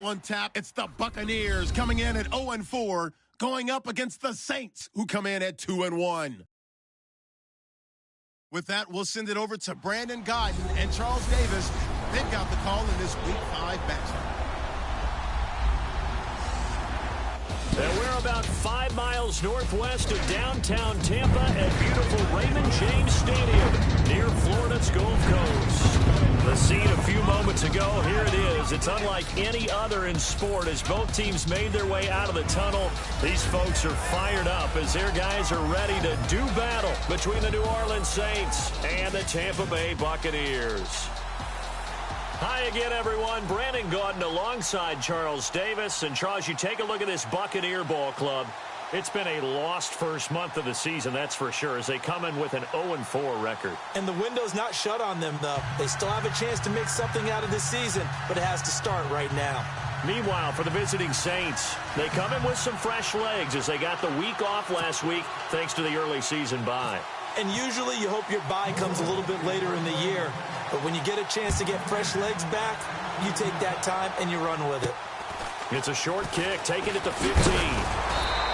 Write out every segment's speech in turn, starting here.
One tap, it's the Buccaneers coming in at 0-4, going up against the Saints, who come in at 2-1. With that, we'll send it over to Brandon Gaudin and Charles Davis. They've got the call in this Week 5 matchup. And we're about 5 miles northwest of downtown Tampa at beautiful Raymond James Stadium near Florida's Gulf Coast. The scene a few moments ago, here it is. It's unlike any other in sport as both teams made their way out of the tunnel. These folks are fired up as their guys are ready to do battle between the New Orleans Saints and the Tampa Bay Buccaneers. Hi again, everyone. Brandon Gaudin alongside Charles Davis. And, Charles, you take a look at this Buccaneer ball club. It's been a lost first month of the season, that's for sure, as they come in with an 0-4 record. And the window's not shut on them, though. They still have a chance to make something out of this season, but it has to start right now. Meanwhile, for the visiting Saints, they come in with some fresh legs as they got the week off last week thanks to the early season bye. And usually you hope your bye comes a little bit later in the year. But when you get a chance to get fresh legs back, you take that time and you run with it. It's a short kick, taking it to 15.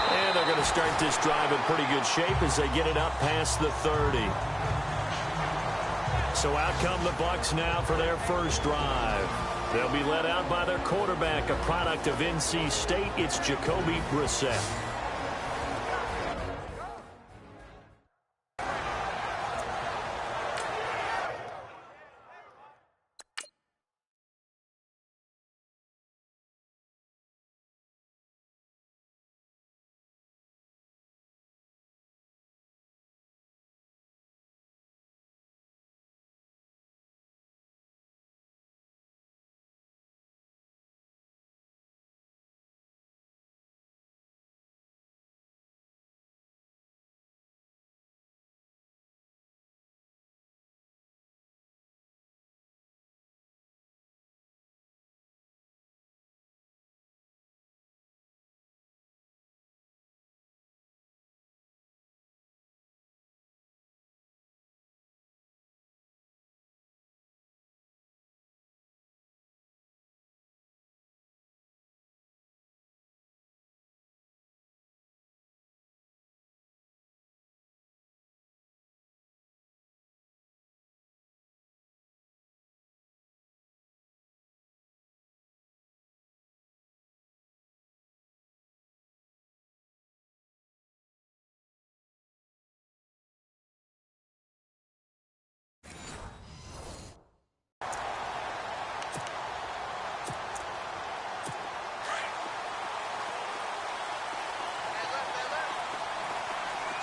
And they're going to start this drive in pretty good shape as they get it up past the 30. So out come the Bucs now for their first drive. They'll be led out by their quarterback, a product of NC State. It's Jacoby Brissett.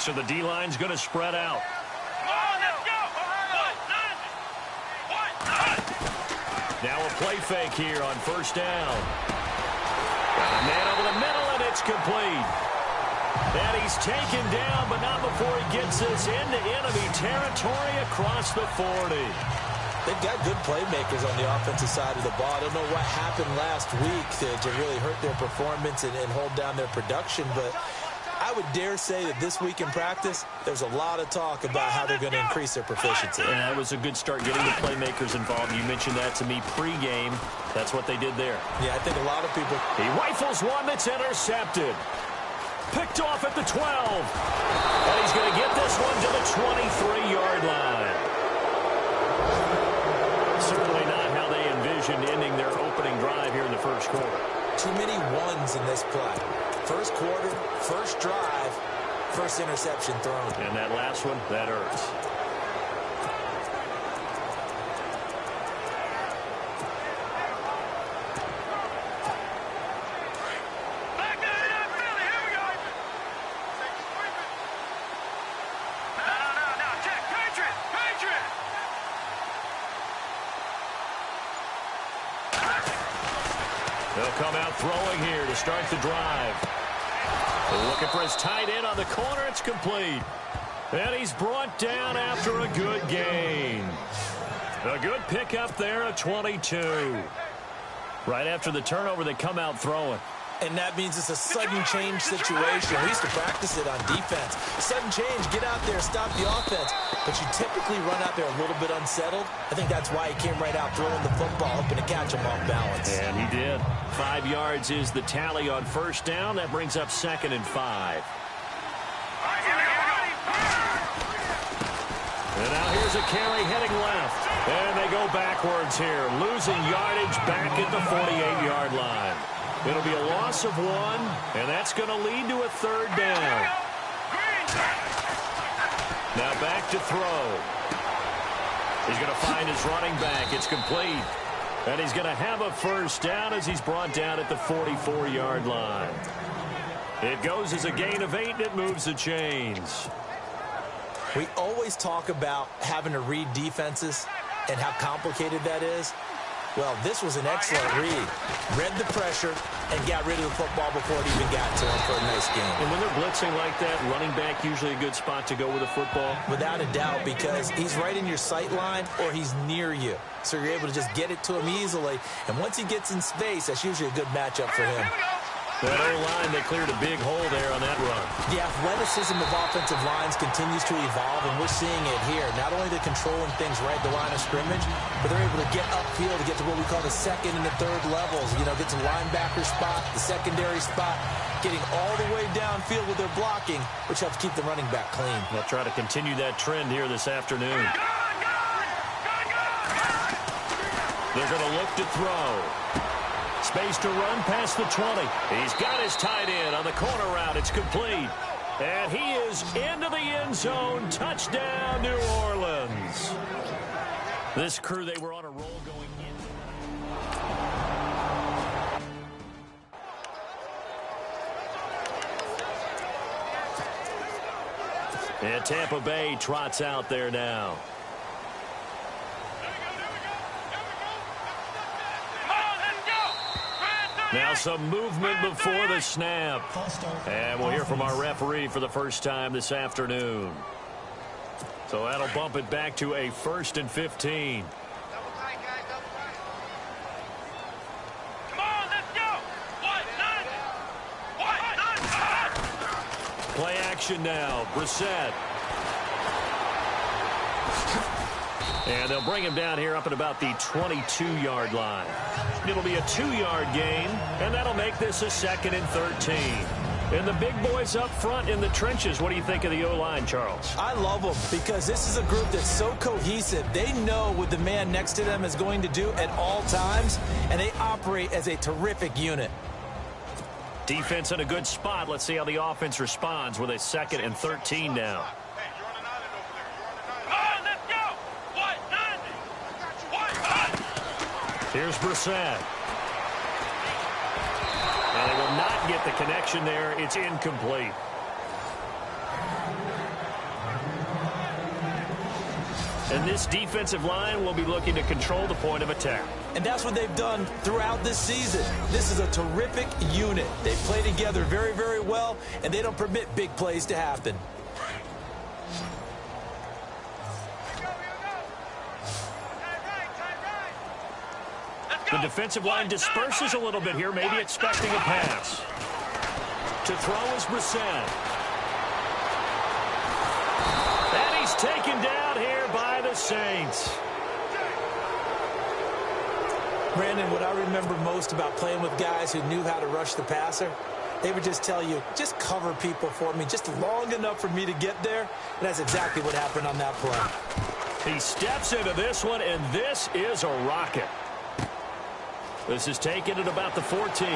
So the D-line's going to spread out. Now a play fake here on first down. Got a man over the middle, and it's complete. And he's taken down, but not before he gets this into enemy territory across the 40. They've got good playmakers on the offensive side of the ball. I don't know what happened last week to really hurt their performance and hold down their production, but I would dare say that this week in practice, there's a lot of talk about how they're going to increase their proficiency. And that was a good start getting the playmakers involved. You mentioned that to me pregame. That's what they did there. Yeah, I think a lot of people. He rifles one that's intercepted. Picked off at the 12. And he's going to get this one to the 23-yard line. Certainly not how they envisioned ending their opening drive here in the first quarter. Too many ones in this play. First quarter, first drive, first interception thrown. And that last one, that hurts. They'll come out throwing here to start the drive. Looking for his tight end on the corner. It's complete. And he's brought down after a good gain. A good pickup there at 22. Right after the turnover, they come out throwing. And that means it's a sudden change situation. We used to practice it on defense. Sudden change, get out there, stop the offense. But you typically run out there a little bit unsettled. I think that's why he came right out throwing the football, hoping to catch him off balance. And he did. 5 yards is the tally on first down. That brings up 2nd and 5. And now here's a carry heading left. And they go backwards here, losing yardage back at the 48-yard line. It'll be a loss of 1, and that's going to lead to a 3rd down. Now back to throw. He's going to find his running back. It's complete. And he's going to have a 1st down as he's brought down at the 44-yard line. It goes as a gain of 8, and it moves the chains. We always talk about having to read defenses and how complicated that is. Well, this was an excellent read. Read the pressure and got rid of the football before it even got to him for a nice game. And when they're blitzing like that, running back usually a good spot to go with a football? Without a doubt, because he's right in your sight line or he's near you. So you're able to just get it to him easily. And once he gets in space, that's usually a good matchup for him. That O-line, they cleared a big hole there on that run. The athleticism of offensive lines continues to evolve, and we're seeing it here. Not only they're controlling things right at the line of scrimmage, but they're able to get upfield to get to what we call the 2nd and the 3rd levels. You know, get to linebacker spot, the secondary spot, getting all the way downfield with their blocking, which helps keep the running back clean. They'll try to continue that trend here this afternoon. They're going to look to throw. Space to run past the 20. He's got his tight end on the corner route. It's complete. And he is into the end zone. Touchdown, New Orleans. This crew, they were on a roll going in. And Tampa Bay trots out there now. Now some movement before the snap. And we'll hear from our referee for the first time this afternoon. So that'll bump it back to a 1st and 15. Play action now. Brissett. And they'll bring him down here up at about the 22-yard line. It'll be a 2-yard gain, and that'll make this a 2nd and 13. And the big boys up front in the trenches, what do you think of the O-line, Charles? I love them because this is a group that's so cohesive. They know what the man next to them is going to do at all times, and they operate as a terrific unit. Defense in a good spot. Let's see how the offense responds with a 2nd and 13 now. Here's Brissett. And they will not get the connection there. It's incomplete. And this defensive line will be looking to control the point of attack. And that's what they've done throughout this season. This is a terrific unit. They play together very, very well, and they don't permit big plays to happen. The defensive line disperses a little bit here, maybe expecting a pass. To throw is Brissett. And he's taken down here by the Saints. Brandon, what I remember most about playing with guys who knew how to rush the passer, they would just tell you, just cover people for me, just long enough for me to get there. And that's exactly what happened on that play. He steps into this one, and this is a rocket. This is taken at about the 14.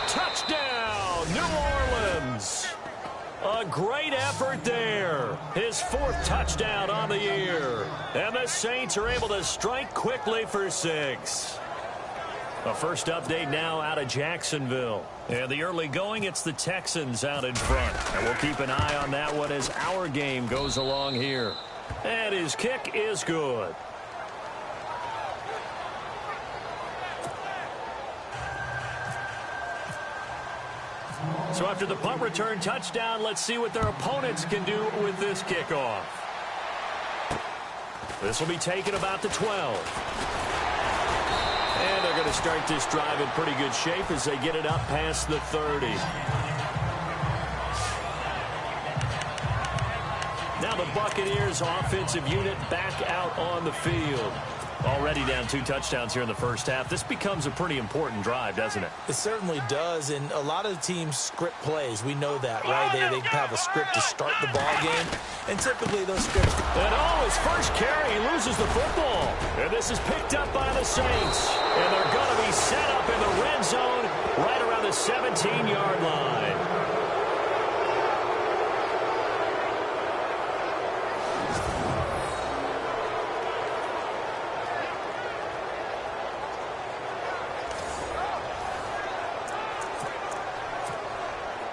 Touchdown, New Orleans. A great effort there. His 4th touchdown on the year. And the Saints are able to strike quickly for 6. A first update now out of Jacksonville. And the early going, it's the Texans out in front. And we'll keep an eye on that one as our game goes along here. And his kick is good. So after the punt return touchdown, let's see what their opponents can do with this kickoff. This will be taken about the 12. And they're going to start this drive in pretty good shape as they get it up past the 30. Now the Buccaneers offensive unit back out on the field. Already down 2 touchdowns here in the first half. This becomes a pretty important drive, doesn't it? It certainly does, and a lot of the teams script plays. We know that, right? They have a script to start the ball game, and typically those scripts... And his first carry, he loses the football. And this is picked up by the Saints. And they're going to be set up in the red zone right around the 17-yard line.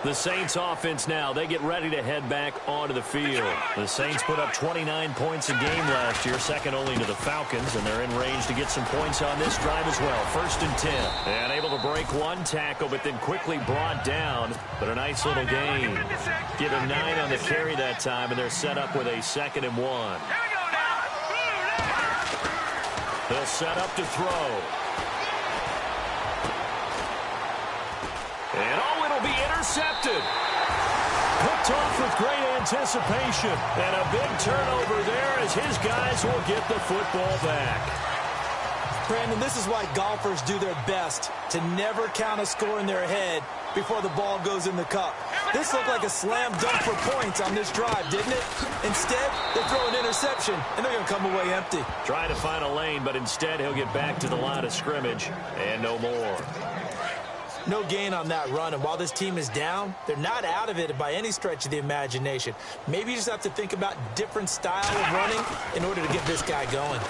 The Saints offense now, they get ready to head back onto the field. The Saints put up 29 points a game last year, second only to the Falcons, and they're in range to get some points on this drive as well. 1st and 10. And able to break one tackle, but then quickly brought down. But a nice little gain. Give him 9 on the carry that time, and they're set up with a 2nd and 1. They'll set up to throw. And it'll be intercepted. Picked off with great anticipation. And a big turnover there as his guys will get the football back. Brandon, this is why golfers do their best to never count a score in their head before the ball goes in the cup. This looked like a slam dunk for points on this drive, didn't it? Instead, they throw an interception, and they're going to come away empty. Trying to find a lane, but instead he'll get back to the line of scrimmage and no more. No gain on that run, and while this team is down, they're not out of it by any stretch of the imagination. Maybe you just have to think about different style of running in order to get this guy going.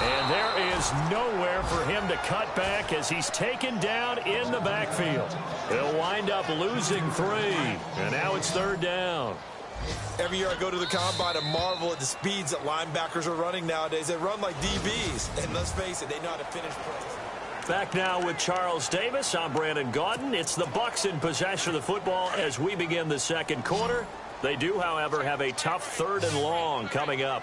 And there is nowhere for him to cut back as he's taken down in the backfield. He'll wind up losing 3, and now it's 3rd down. Every year I go to the combine and marvel at the speeds that linebackers are running nowadays. They run like DBs, and let's face it, they know how to finish plays. Back now with Charles Davis. I'm Brandon Gaudin. It's the Bucs in possession of the football as we begin the second quarter. They do, however, have a tough 3rd and long coming up.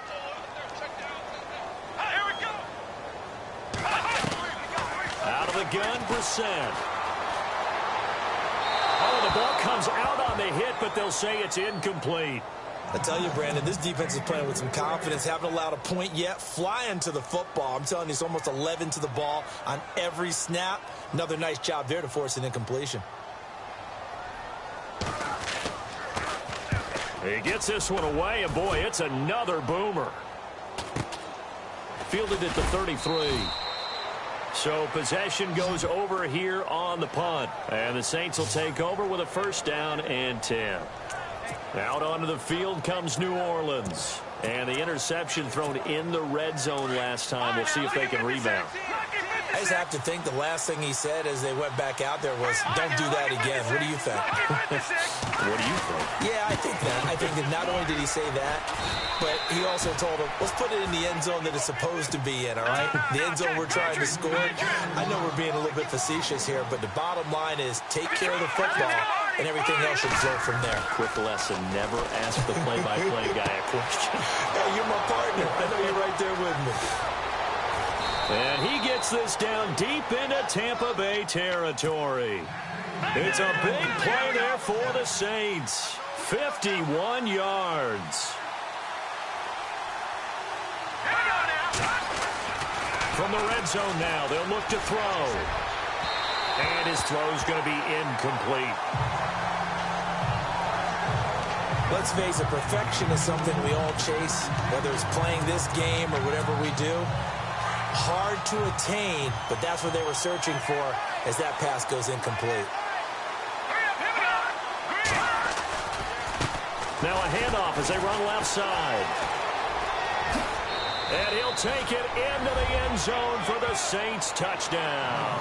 Out of the gun, Brissett. Oh, the ball comes out on the hit, but they'll say it's incomplete. I tell you, Brandon, this defense is playing with some confidence. Haven't allowed a point yet. Flying to the football. I'm telling you, it's almost 11 to the ball on every snap. Another nice job there to force an incompletion. He gets this one away, and boy, it's another boomer. Fielded at the 33. So possession goes over here on the punt. And the Saints will take over with a 1st down and 10. Out onto the field comes New Orleans. And the interception thrown in the red zone last time. We'll see if they can rebound. I just have to think the last thing he said as they went back out there was, don't do that again. What do you think? What do you think? Yeah, I think that. I think that not only did he say that, but he also told him, let's put it in the end zone that it's supposed to be in, all right? The end zone we're trying to score. I know we're being a little bit facetious here, but the bottom line is take care of the football, and everything else should flow from there. Quick lesson, never ask the play-by-play guy a question. Hey, you're my partner. I know you're right there with me. And he gets this down deep into Tampa Bay territory. It's a big play there for the Saints. 51 yards. From the red zone now, they'll look to throw. And his throw's going to be incomplete. Let's face it, perfection is something we all chase, whether it's playing this game or whatever we do. Hard to attain, but that's what they were searching for as that pass goes incomplete. Now a handoff as they run left side. And he'll take it into the end zone for the Saints touchdown.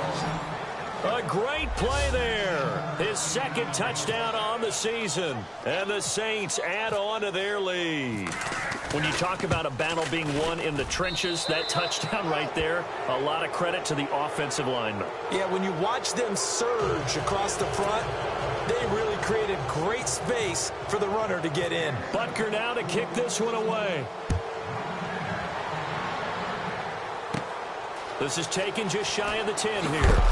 A great play there. His 2nd touchdown on the season. And the Saints add on to their lead. When you talk about a battle being won in the trenches, that touchdown right there, a lot of credit to the offensive linemen. Yeah, when you watch them surge across the front, they really created great space for the runner to get in. Butker now to kick this one away. This is taken just shy of the 10 here.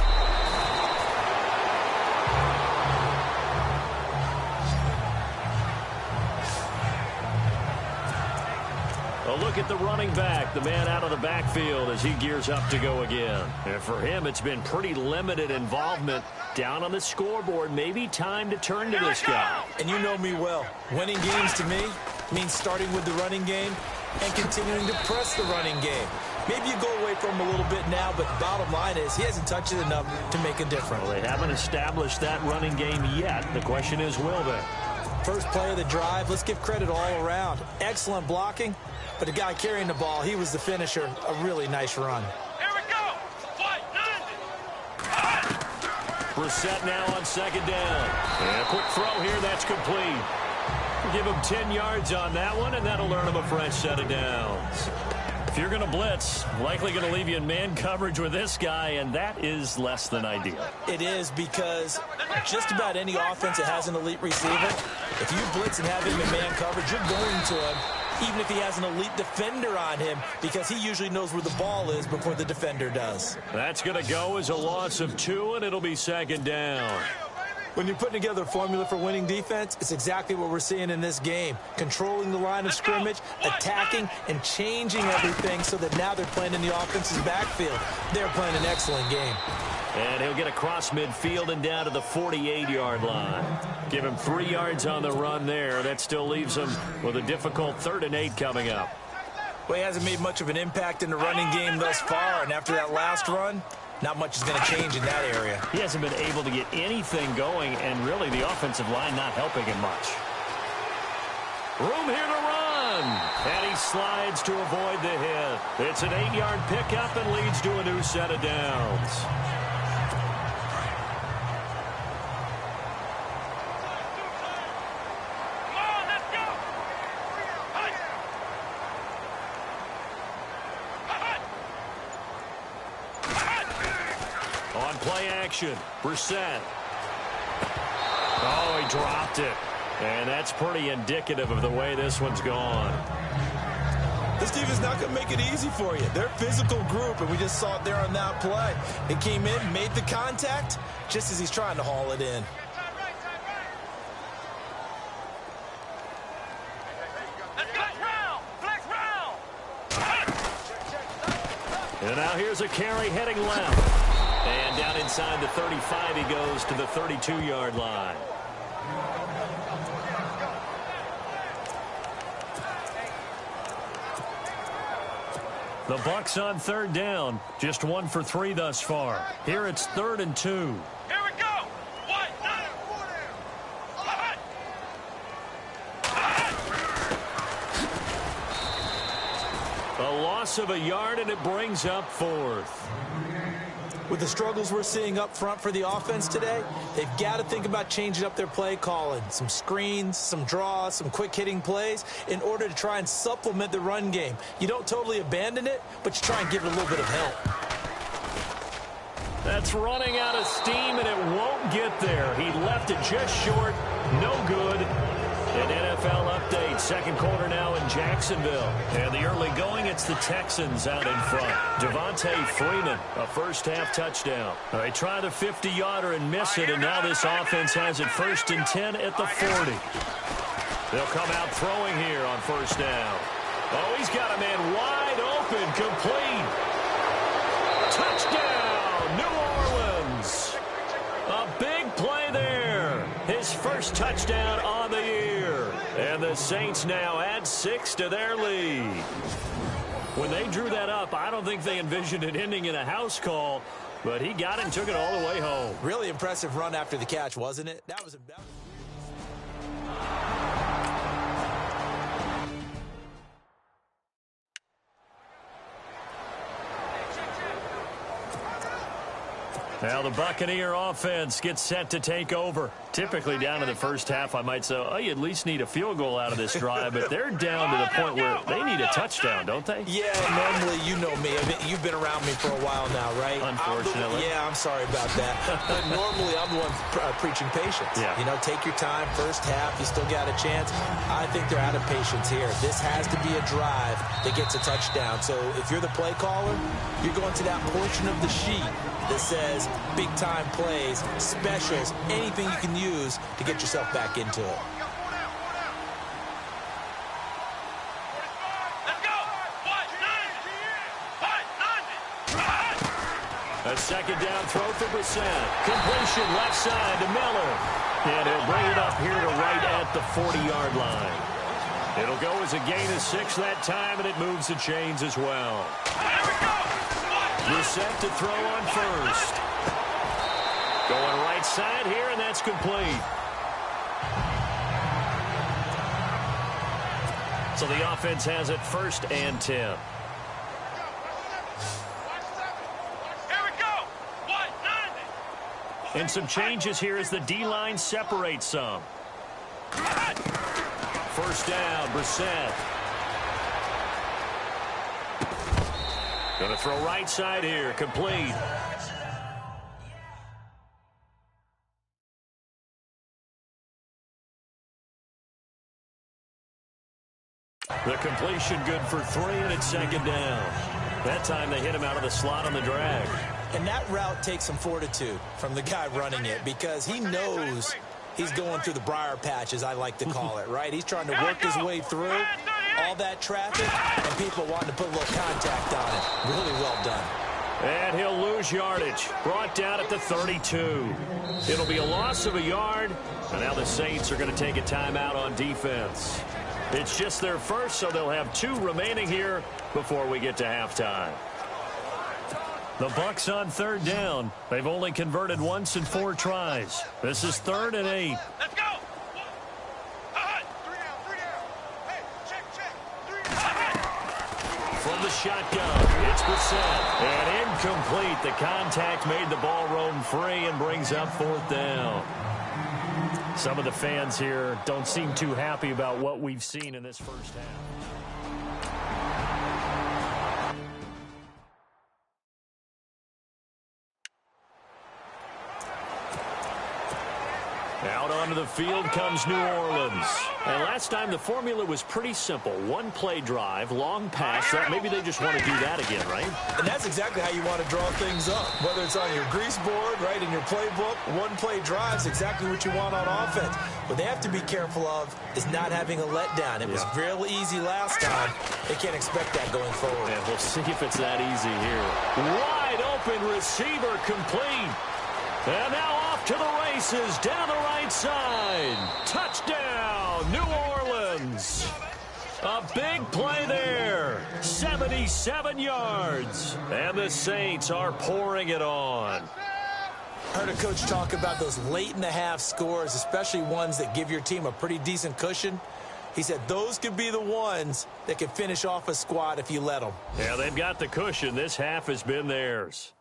A look at the running back, the man out of the backfield as he gears up to go again. And for him, it's been pretty limited involvement down on the scoreboard. Maybe time to turn to this guy. And you know me well. Winning games to me means starting with the running game and continuing to press the running game. Maybe you go away from him a little bit now, but bottom line is he hasn't touched it enough to make a difference. Well, they haven't established that running game yet. The question is, will they? First play of the drive, let's give credit all around. Excellent blocking, but the guy carrying the ball, he was the finisher. A really nice run. Here we go. Fight, Brissett now on second down. And a quick throw here, that's complete. Give him 10 yards on that one, and that'll earn him a fresh set of downs. If you're going to blitz, likely going to leave you in man coverage with this guy, and that is less than ideal. It is, because just about any offense that has an elite receiver, if you blitz and have him in man coverage, you're going to him, even if he has an elite defender on him, because he usually knows where the ball is before the defender does. That's going to go as a loss of 2, and it'll be second down. When you're putting together a formula for winning defense, it's exactly what we're seeing in this game. Controlling the line of scrimmage, attacking, and changing everything so that now they're playing in the offense's backfield. They're playing an excellent game. And he'll get across midfield and down to the 48-yard line. Give him 3 yards on the run there. That still leaves him with a difficult 3rd and 8 coming up. Well, he hasn't made much of an impact in the running game thus far, and after that last run, not much is going to change in that area. He hasn't been able to get anything going, and really the offensive line not helping him much. Room here to run. And he slides to avoid the hit. It's an 8-yard pickup and leads to a new set of downs. On play action, Brissett. Oh, he dropped it. And that's pretty indicative of the way this one's gone. This team is not going to make it easy for you. They're a physical group, and we just saw it there on that play. It came in, made the contact, just as he's trying to haul it in. And now here's a carry heading left. And down inside the 35, he goes to the 32-yard line. The Bucs on 3rd down. Just 1 for 3 thus far. Here it's 3rd and 2. Here we go. A loss of a yard, and it brings up 4th. With the struggles we're seeing up front for the offense today, they've got to think about changing up their play calling. Some screens, some draws, some quick-hitting plays in order to try and supplement the run game. You don't totally abandon it, but you try and give it a little bit of help. That's running out of steam, and it won't get there. He left it just short. No good. An NFL update. Second quarter now in Jacksonville. And the early going, it's the Texans out in front. Devontae Freeman, a first-half touchdown. They try the 50-yarder and miss it, and now this offense has it 1st and 10 at the 40. They'll come out throwing here on 1st down. Oh, he's got a man wide open, complete. Touchdown, New Orleans. A big play there. His first touchdown on the year. And the Saints now add 6 to their lead. When they drew that up, I don't think they envisioned it ending in a house call, but he got it and took it all the way home. Really impressive run after the catch, wasn't it? That was about... Now the Buccaneer offense gets set to take over. Typically down in the first half, I might say, oh, you at least need a field goal out of this drive, but they're down to the point where they need a touchdown, don't they? Yeah, normally, you know me. I mean, you've been around me for a while now, right? Unfortunately. I'm sorry about that. But normally, I'm the one preaching patience. Yeah. You know, take your time. First half, you still got a chance. I think they're out of patience here. This has to be a drive that gets a touchdown. So if you're the play caller, you're going to that portion of the sheet that says big-time plays, specials, anything you can use to get yourself back into it. Let's go. A second down throw for Brissett. Completion left side to Miller. And he'll bring it up here to right at the 40-yard line. It'll go as a gain of 6 that time, and it moves the chains as well. Brissett to throw on first. Going right side here, and that's complete. So the offense has it 1st and 10. Here we go. And some changes here as the D-line separates some. First down, Brissett. Going to throw right side here, complete. The completion good for 3, and it's 2nd down. That time they hit him out of the slot on the drag. And that route takes some fortitude from the guy running it because he knows he's going through the briar patch, as I like to call it, right? He's trying to work his way through all that traffic, and people wanting to put a little contact on it. Really well done. And he'll lose yardage. Brought down at the 32. It'll be a loss of a yard, and now the Saints are going to take a timeout on defense. It's just their first, so they'll have 2 remaining here before we get to halftime. The Bucs on 3rd down. They've only converted once in 4 tries. This is 3rd and 8. Let's go. From the shotgun, it's Brissett. And incomplete. The contact made the ball roam free and brings up 4th down. Some of the fans here don't seem too happy about what we've seen in this first half. Out onto the field comes New Orleans. And last time the formula was pretty simple. 1 play drive, long pass. That maybe they just want to do that again, right? And that's exactly how you want to draw things up. Whether it's on your grease board, right, in your playbook, 1 play drive is exactly what you want on offense. What they have to be careful of is not having a letdown. It was real easy last time. They can't expect that going forward. And we'll see if it's that easy here. Wide open receiver complete. And now off to the races down the right side. Touchdown, New Orleans. A big play there. 77 yards. And the Saints are pouring it on. I heard a coach talk about those late-in-the-half scores, especially ones that give your team a pretty decent cushion. He said those could be the ones that can finish off a squad if you let them. Yeah, they've got the cushion. This half has been theirs.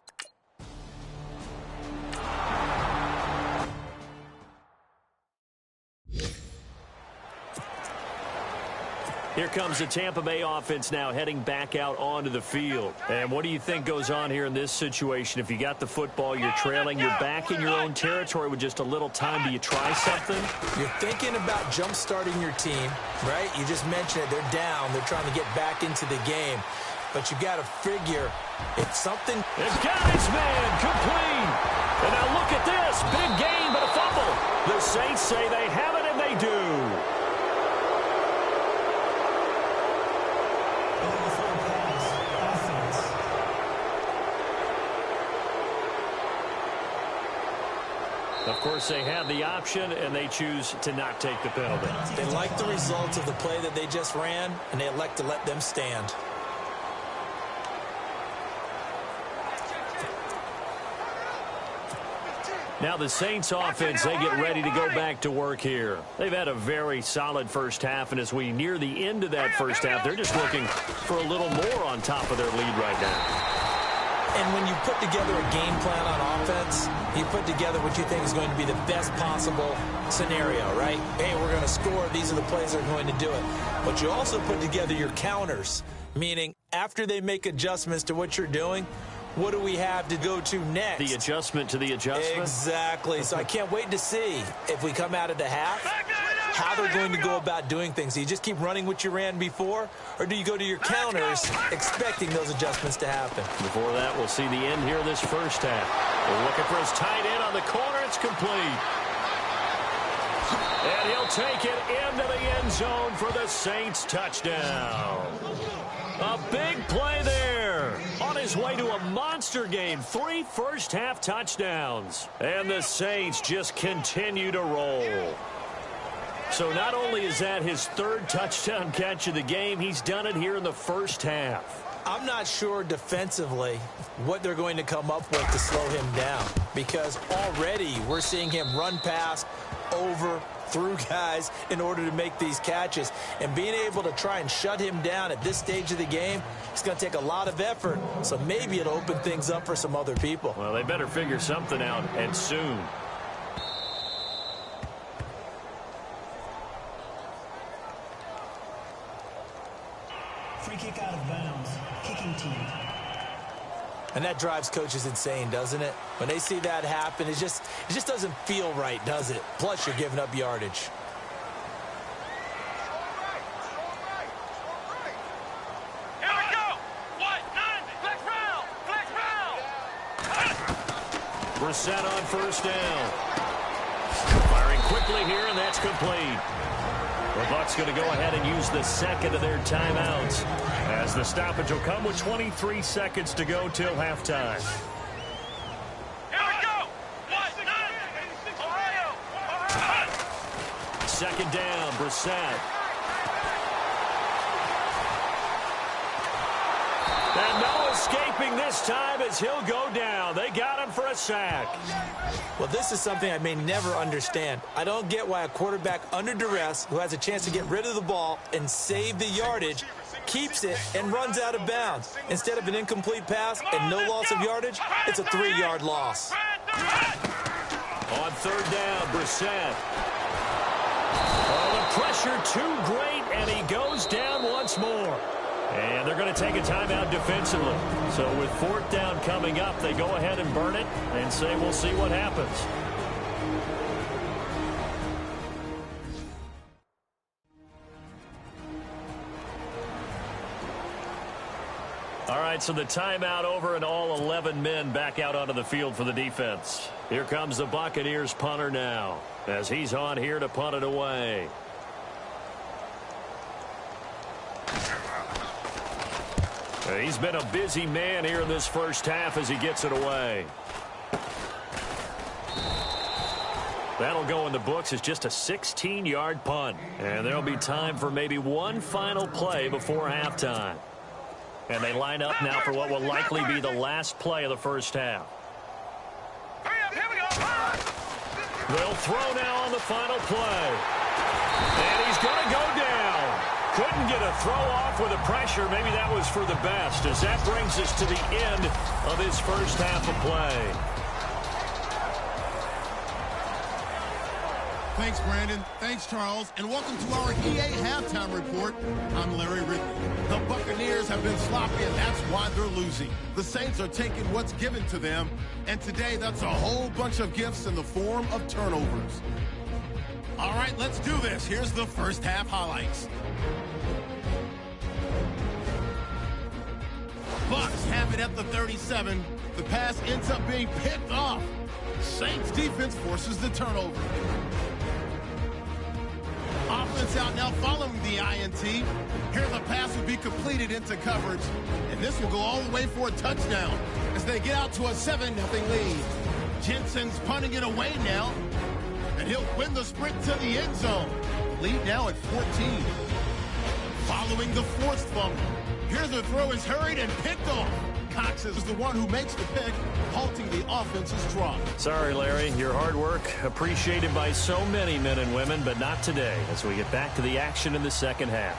Here comes the Tampa Bay offense now heading back out onto the field. And what do you think goes on here in this situation? If you got the football, you're trailing, you're back in your own territory with just a little time. Do you try something? You're thinking about jump-starting your team, right? You just mentioned it. They're down. They're trying to get back into the game. But you got to figure if something... They've got his man complete. And now look at this. Big gain, but a fumble. The Saints say they have it, and they do. Of course, they have the option, and they choose to not take the penalty. They like the results of the play that they just ran, and they elect to let them stand. Now the Saints offense, they get ready to go back to work here. They've had a very solid first half, and as we near the end of that first half, they're just looking for a little more on top of their lead right now. And when you put together a game plan on offense, you put together what you think is going to be the best possible scenario, right? Hey, we're going to score. These are the plays that are going to do it. But you also put together your counters, meaning after they make adjustments to what you're doing, what do we have to go to next? The adjustment to the adjustment? Exactly. So I can't wait to see if we come out of the half, how they're going to go about doing things. Do you just keep running what you ran before, or do you go to your counters expecting those adjustments to happen? Before that, we'll see the end here this first half. We're looking for his tight end on the corner. It's complete. And he'll take it into the end zone for the Saints touchdown. A big play there. On his way to a monster game. 3 first-half touchdowns. And the Saints just continue to roll. So not only is that his 3rd touchdown catch of the game, he's done it here in the first half. I'm not sure defensively what they're going to come up with to slow him down, because already we're seeing him run past, over, through guys in order to make these catches. And being able to try and shut him down at this stage of the game, it's going to take a lot of effort. So maybe it'll open things up for some other people. Well, they better figure something out, and soon. Free kick out of bounds. Kicking team. And that drives coaches insane, doesn't it? When they see that happen, it just doesn't feel right, does it? Plus, you're giving up yardage. Here we go. What? 9. Flex round. Flex round. Brissett on first down. Firing quickly here, and that's complete. The Bucs going to go ahead and use the second of their timeouts, as the stoppage will come with 23 seconds to go till halftime. Here we go. What? 9. Ohio. Second down, Brissett. And no escaping this time as he'll go down. They got him for a sack. Well, this is something I may never understand. I don't get why a quarterback under duress who has a chance to get rid of the ball and save the yardage keeps it and runs out of bounds. Instead of an incomplete pass and no loss of yardage, it's a 3-yard loss. On third down, Brissett. Oh, the pressure too great, and he goes down once more. And they're going to take a timeout defensively. So with 4th down coming up, they go ahead and burn it and say we'll see what happens. All right, so the timeout over and all 11 men back out onto the field for the defense. Here comes the Buccaneers punter now as he's on here to punt it away. He's been a busy man here in this first half as he gets it away. That'll go in the books as just a 16-yard punt. And there'll be time for maybe one final play before halftime. And they line up now for what will likely be the last play of the first half. Here we go. They'll throw now on the final play. And he's going to go down. Couldn't get a throw off with the pressure. Maybe that was for the best, as that brings us to the end of his first half of play. Thanks, Brandon. Thanks, Charles. And welcome to our EA Halftime Report. I'm Larry Ridley. The Buccaneers have been sloppy, and that's why they're losing. The Saints are taking what's given to them, and today that's a whole bunch of gifts in the form of turnovers. All right, let's do this. Here's the first half highlights. Bucs have it at the 37. The pass ends up being picked off. Saints defense forces the turnover. Offense out now following the INT. Here the pass will be completed into coverage. And this will go all the way for a touchdown as they get out to a 7-0 lead. Jensen's punting it away now. And he'll win the sprint to the end zone. Lead now at 14. Following the forced fumble. Here the throw is hurried and picked off. Cox is the one who makes the pick, halting the offense's drop. Sorry, Larry. Your hard work appreciated by so many men and women, but not today as we get back to the action in the second half.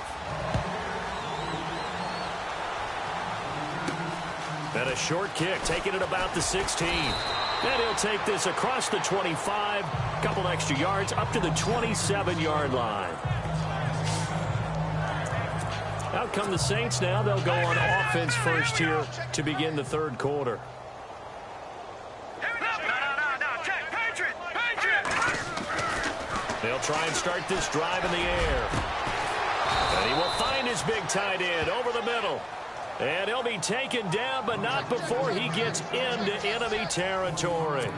And a short kick, taking it about the 16. And he'll take this across the 25, a couple extra yards, up to the 27-yard line. Out come the Saints now. They'll go on offense first here to begin the third quarter. They'll try and start this drive in the air. And he will find his big tight end over the middle. And he'll be taken down, but not before he gets into enemy territory.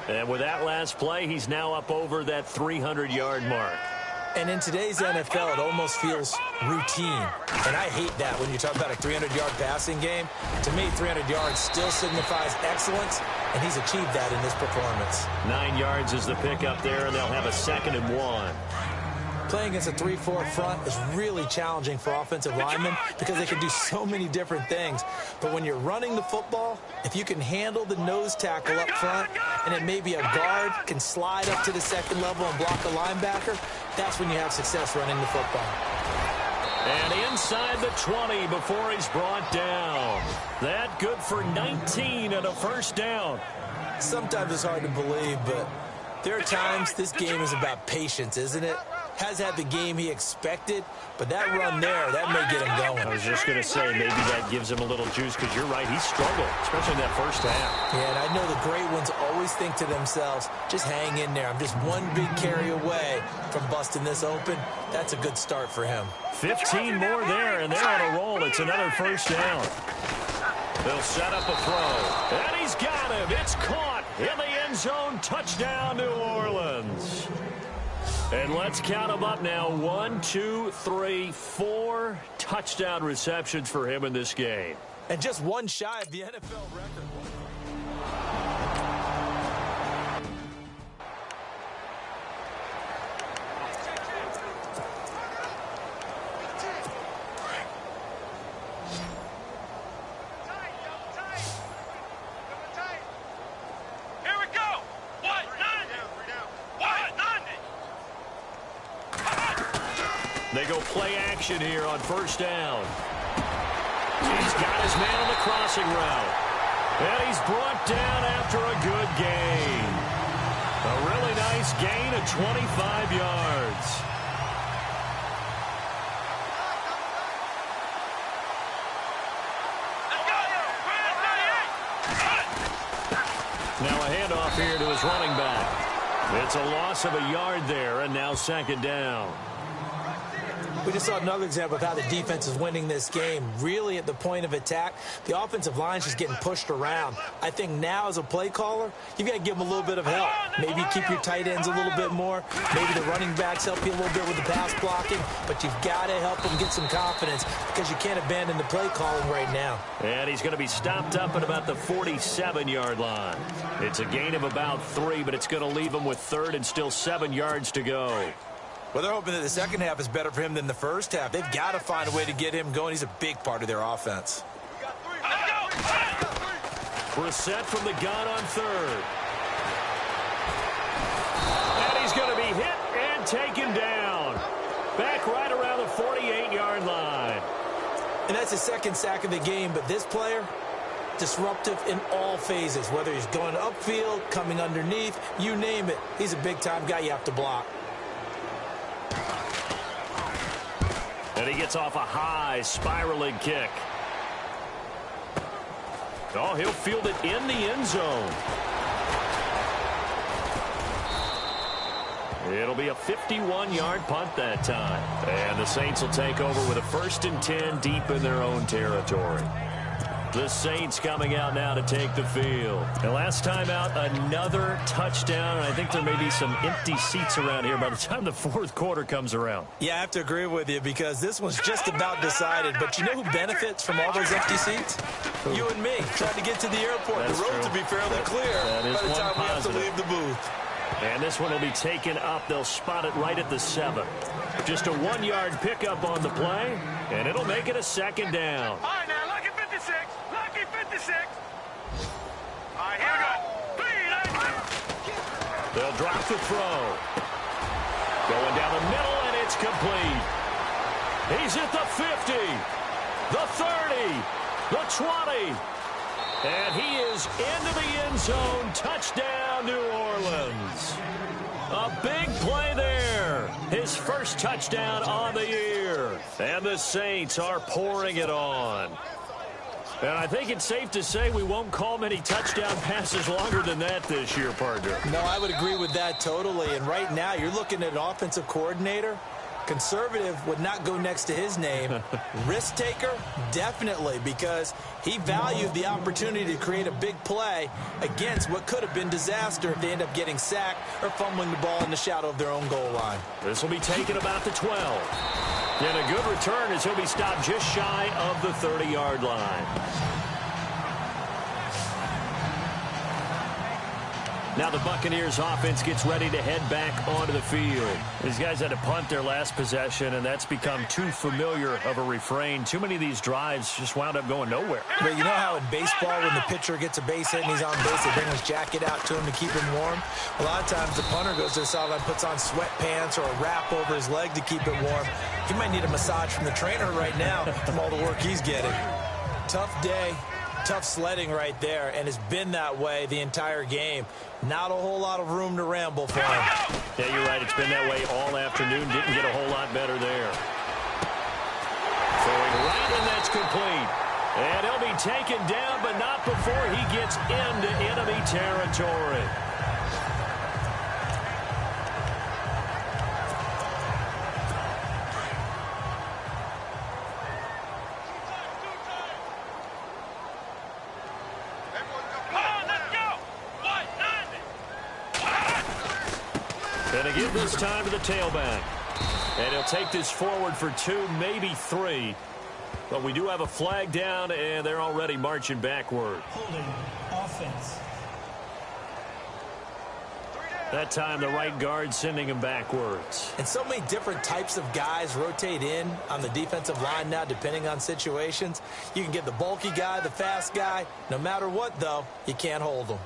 And with that last play, he's now up over that 300-yard mark. And in today's NFL, it almost feels routine. And I hate that when you talk about a 300-yard passing game. To me, 300 yards still signifies excellence, and he's achieved that in this performance. 9 yards is the pickup there, and they'll have a 2nd and 1. Playing against a 3-4 front is really challenging for offensive linemen because they can do so many different things. But when you're running the football, if you can handle the nose tackle up front and then maybe a guard can slide up to the 2nd level and block a linebacker, that's when you have success running the football. And inside the 20 before he's brought down. That good for 19 and a first down. Sometimes it's hard to believe, but there are times this game is about patience, isn't it? Has had the game he expected, but that run there, that may get him going. I was just going to say, maybe that gives him a little juice, because you're right, he struggled, especially in that first half. Yeah, and I know the great ones always think to themselves, just hang in there. I'm just one big carry away from busting this open. That's a good start for him. 15 more there, and they're on a roll. It's another first down. They'll set up a throw. And he's got him. It's caught in the end zone. Touchdown, New Orleans. And let's count them up now. 1, 2, 3, 4 touchdown receptions for him in this game. And just one shy of the NFL record. They go play action here on first down. He's got his man on the crossing route. And he's brought down after a good gain. A really nice gain of 25 yards. Now a handoff here to his running back. It's a loss of a yard there, and now 2nd down. We just saw another example of how the defense is winning this game. Really at the point of attack, the offensive line is just getting pushed around. I think now as a play caller, you've got to give them a little bit of help. Maybe keep your tight ends a little bit more. Maybe the running backs help you a little bit with the pass blocking. But you've got to help them get some confidence because you can't abandon the play calling right now. And he's going to be stopped up at about the 47-yard line. It's a gain of about 3, but it's going to leave him with 3rd and still 7 yards to go. Well, they're hoping that the second half is better for him than the first half. They've got to find a way to get him going. He's a big part of their offense. Brissett from the gun on 3rd. And he's going to be hit and taken down. Back right around the 48-yard line. And that's his 2nd sack of the game, but this player, disruptive in all phases, whether he's going upfield, coming underneath, you name it. He's a big-time guy you have to block. And he gets off a high spiraling kick. Oh, he'll field it in the end zone. It'll be a 51-yard punt that time. And the Saints will take over with a 1st and 10 deep in their own territory. The Saints coming out now to take the field. And last time out, another touchdown. And I think there may be some empty seats around here by the time the 4th quarter comes around. Yeah, I have to agree with you because this one's just about decided. But you know who benefits from all those empty seats? You and me. Trying to get to the airport. That's the roads true. will be fairly clear That is by the time we have to positive. leave the booth. And this one will be taken up. They'll spot it right at the 7. Just a 1-yard pickup on the play, and it'll make it a 2nd down. All right, now, lucky 56. Lucky 56. All right, here we go. They'll drop the throw. Going down the middle, and it's complete. He's at the 50, the 30, The 20. And he is into the end zone. Touchdown, New Orleans. A big play there. His first touchdown on the year. And the Saints are pouring it on. And I think it's safe to say we won't call many touchdown passes longer than that this year, partner. No, I would agree with that totally. And right now, you're looking at an offensive coordinator. Conservative would not go next to his name. Risk taker, definitely, because he valued the opportunity to create a big play against what could have been disaster if they end up getting sacked or fumbling the ball in the shadow of their own goal line. This will be taken about the 12. And a good return as he'll be stopped just shy of the 30-yard line. Now the Buccaneers offense gets ready to head back onto the field. These guys had to punt their last possession, and that's become too familiar of a refrain. Too many of these drives just wound up going nowhere. But you know how in baseball when the pitcher gets a base hit and he's on base, they bring his jacket out to him to keep him warm? A lot of times the punter goes to the sideline, puts on sweatpants or a wrap over his leg to keep it warm. He might need a massage from the trainer right now from all the work he's getting. Tough day. Tough sledding right there, and it's been that way the entire game. Not a whole lot of room to ramble for him. Yeah, you're right. It's been that way all afternoon. Didn't get a whole lot better there. Throwing right, and that's complete. And he'll be taken down, but not before he gets into enemy territory. And again this time to the tailback. And he'll take this forward for 2, maybe 3. But we do have a flag down, and they're already marching backward. Holding offense. That time the right guard sending him backwards. And so many different types of guys rotate in on the defensive line now depending on situations. You can get the bulky guy, the fast guy. No matter what, though, you can't hold them.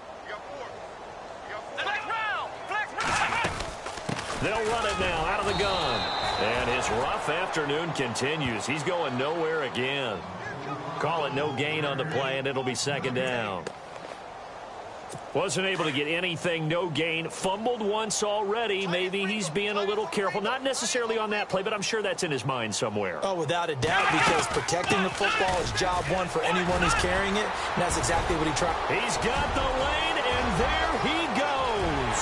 They'll run it now out of the gun. And his rough afternoon continues. He's going nowhere again. Call it no gain on the play, and it'll be second down. Wasn't able to get anything, no gain. Fumbled once already. Maybe he's being a little careful. Not necessarily on that play, but I'm sure that's in his mind somewhere. Oh, without a doubt, because protecting the football is job one for anyone who's carrying it, and that's exactly what he tried. He's got the lane, and there he goes.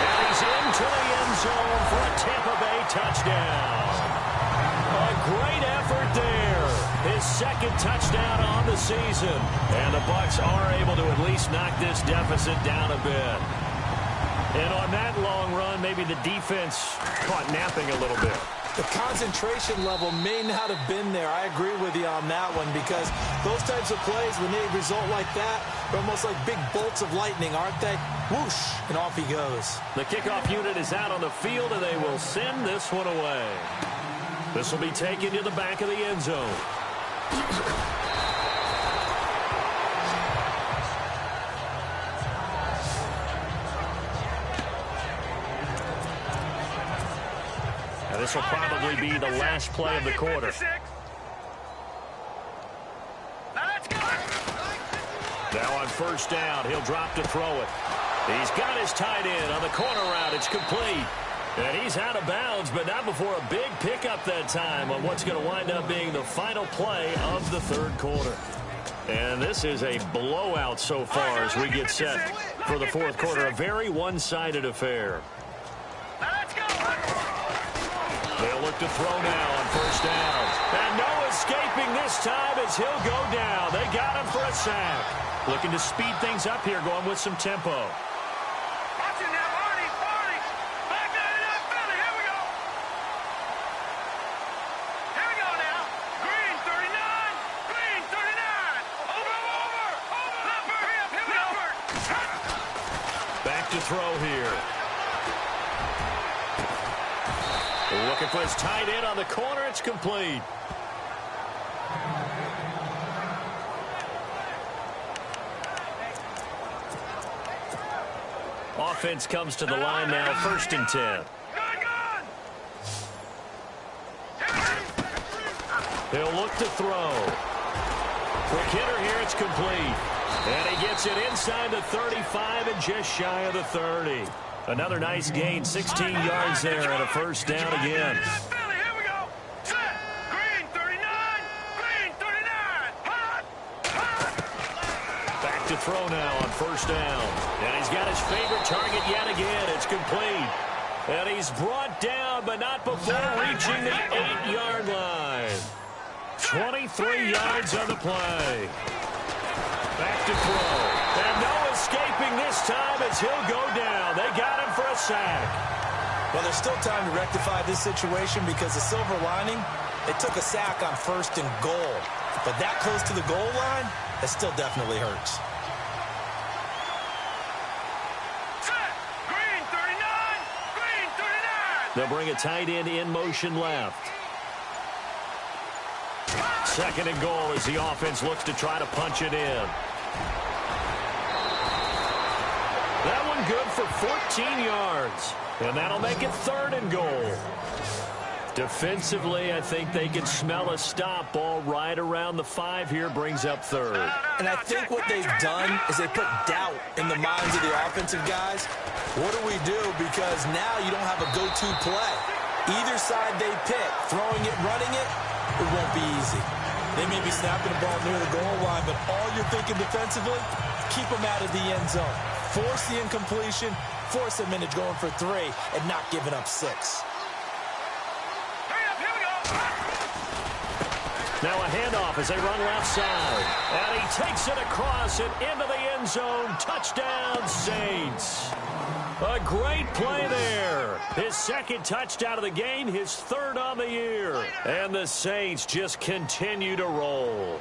And he's into the end zone for a Tampa Bay touchdown. A great effort there. His second touchdown on the season. And the Bucs are able to at least knock this deficit down a bit. And on that long run, maybe the defense caught napping a little bit. The concentration level may not have been there. I agree with you on that one because those types of plays, when they result like that, they're almost like big bolts of lightning, aren't they? Whoosh, and off he goes. The kickoff unit is out on the field, and they will send this one away. This will be taken to the back of the end zone. Now this will probably be the last play of the quarter. Now on first down, he'll drop to throw it. He's got his tight end on the corner route. It's complete. And he's out of bounds, but not before a big pickup that time on what's going to wind up being the final play of the third quarter. And this is a blowout so far as we get set for the fourth quarter. A very one-sided affair. They'll look to throw now on first down. And no escaping this time as he'll go down. They got him for a sack. Looking to speed things up here, going with some tempo. To throw here. Looking for his tight end on the corner. It's complete. Offense comes to the line now, 1st and 10. He'll look to throw. Quick hitter here, it's complete. And he gets it inside the 35 and just shy of the 30. Another nice gain, 16 yards there and a first down again. Here we go. Set. Green 39. Green 39. Hot. Hot. Back to throw now on first down. And he's got his favorite target yet again. It's complete. And he's brought down, but not before reaching the 8-yard line. 23 yards on the play. Back to throw. And no escaping this time as he'll go down. They got him for a sack. Well, there's still time to rectify this situation because the silver lining, it took a sack on 1st and goal. But that close to the goal line, it still definitely hurts. Set. Green 39. Green 39. They'll bring a tight end in motion left. 2nd and goal as the offense looks to try to punch it in. That one good for 14 yards. And that'll make it 3rd and goal. Defensively, I think they can smell a stop. Ball right around the 5 here, brings up 3rd. And I think what they've done is they put doubt in the minds of the offensive guys. What do we do? Because now you don't have a go-to play. Either side they pick, throwing it, running it, it won't be easy. They may be snapping the ball near the goal line, but all you're thinking defensively, keep them out of the end zone. Force the incompletion, force them into going for 3, and not giving up 6. Hurry up, here we go. Now a handoff as they run left side. And he takes it across and into the end zone. Touchdown, Saints. A great play there. His 2nd touchdown of the game, his 3rd on the year. And the Saints just continue to roll.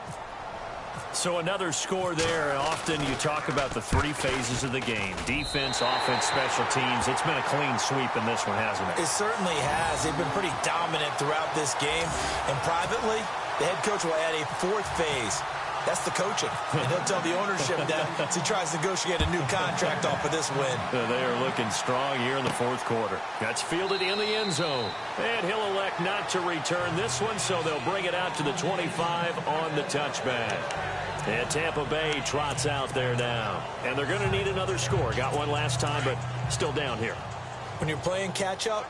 So another score there. Often you talk about the 3 phases of the game. Defense, offense, special teams. It's been a clean sweep in this one, hasn't it? It certainly has. They've been pretty dominant throughout this game. And privately, the head coach will add a 4th phase. That's the coaching. And he'll tell the ownership that as he tries to negotiate a new contract off of this win. They are looking strong here in the 4th quarter. That's fielded in the end zone. And he'll elect not to return this one, so they'll bring it out to the 25 on the touchback. And Tampa Bay trots out there now. And they're going to need another score. Got one last time, but still down here. When you're playing catch-up,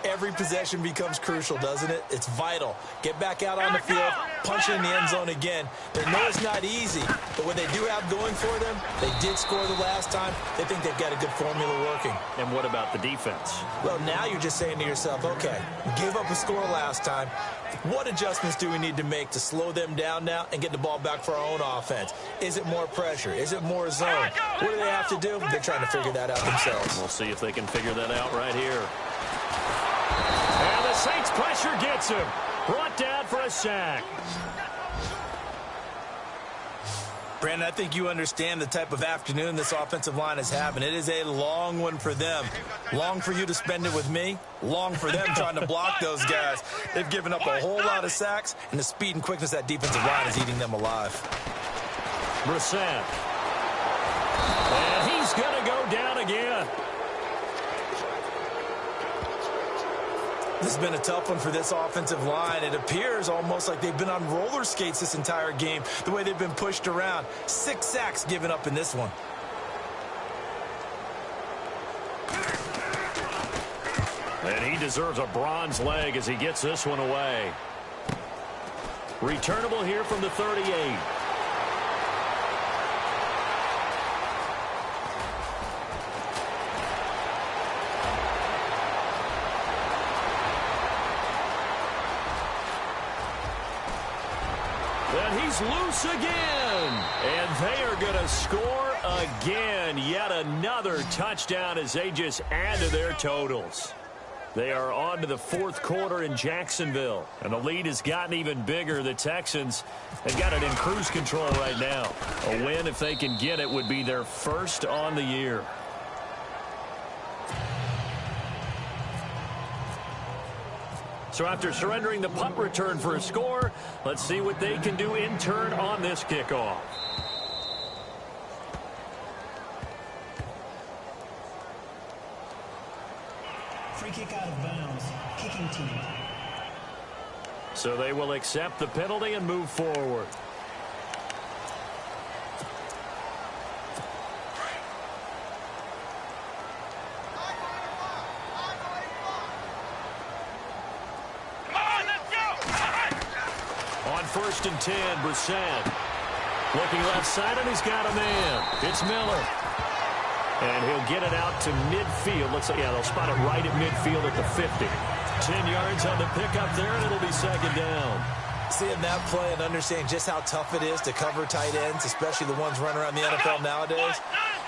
every possession becomes crucial, doesn't it? It's vital. Get back out on the field, punch it in the end zone again. They know it's not easy, but what they do have going for them, they did score the last time. They think they've got a good formula working. And what about the defense? Well, now you're just saying to yourself, okay, gave up a score last time. What adjustments do we need to make to slow them down now and get the ball back for our own offense? Is it more pressure? Is it more zone? What do they have to do? They're trying to figure that out themselves. We'll see if they can figure that out right here. And the Saints pressure gets him. Brought down for a sack. Brandon, I think you understand the type of afternoon this offensive line is having. It is a long one for them. Long for you to spend it with me. Long for them trying to block those guys. They've given up a whole lot of sacks, and the speed and quickness of that defensive line is eating them alive. Brissett. And he's going to go down again. This has been a tough one for this offensive line. It appears almost like they've been on roller skates this entire game, the way they've been pushed around. 6 sacks given up in this one. And he deserves a bronze leg as he gets this one away. Returnable here from the 38. And he's loose again. And they are going to score again. Yet another touchdown as they just add to their totals. They are on to the 4th quarter in Jacksonville. And the lead has gotten even bigger. The Texans have got it in cruise control right now. A win, if they can get it, would be their first on the year. So after surrendering the punt return for a score, let's see what they can do in turn on this kickoff. Free kick out of bounds. Kicking team. So they will accept the penalty and move forward. first and 10. Brissett looking left side, and he's got a man. It's Miller. And he'll get it out to midfield. Looks like, yeah, they'll spot it right at midfield at the 50. 10 yards on the pickup there, and it'll be second down. Seeing that play and understanding just how tough it is to cover tight ends, especially the ones running around the NFL nowadays,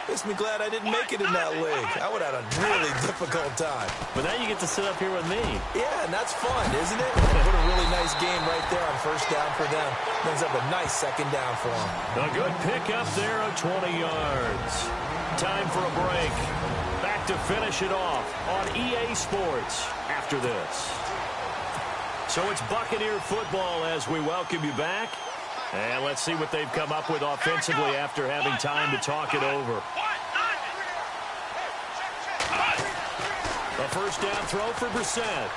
makes me glad I didn't make it in that league. I would have had a really difficult time. But now you get to sit up here with me. Yeah, and that's fun, isn't it? What a really nice game right there on first down for them. Brings up a nice second down for them. A good pickup there of 20 yards. Time for a break. Back to finish it off on EA Sports after this. So it's Buccaneer football as we welcome you back. And let's see what they've come up with offensively after having time to talk it over. A first down throw for Brissett.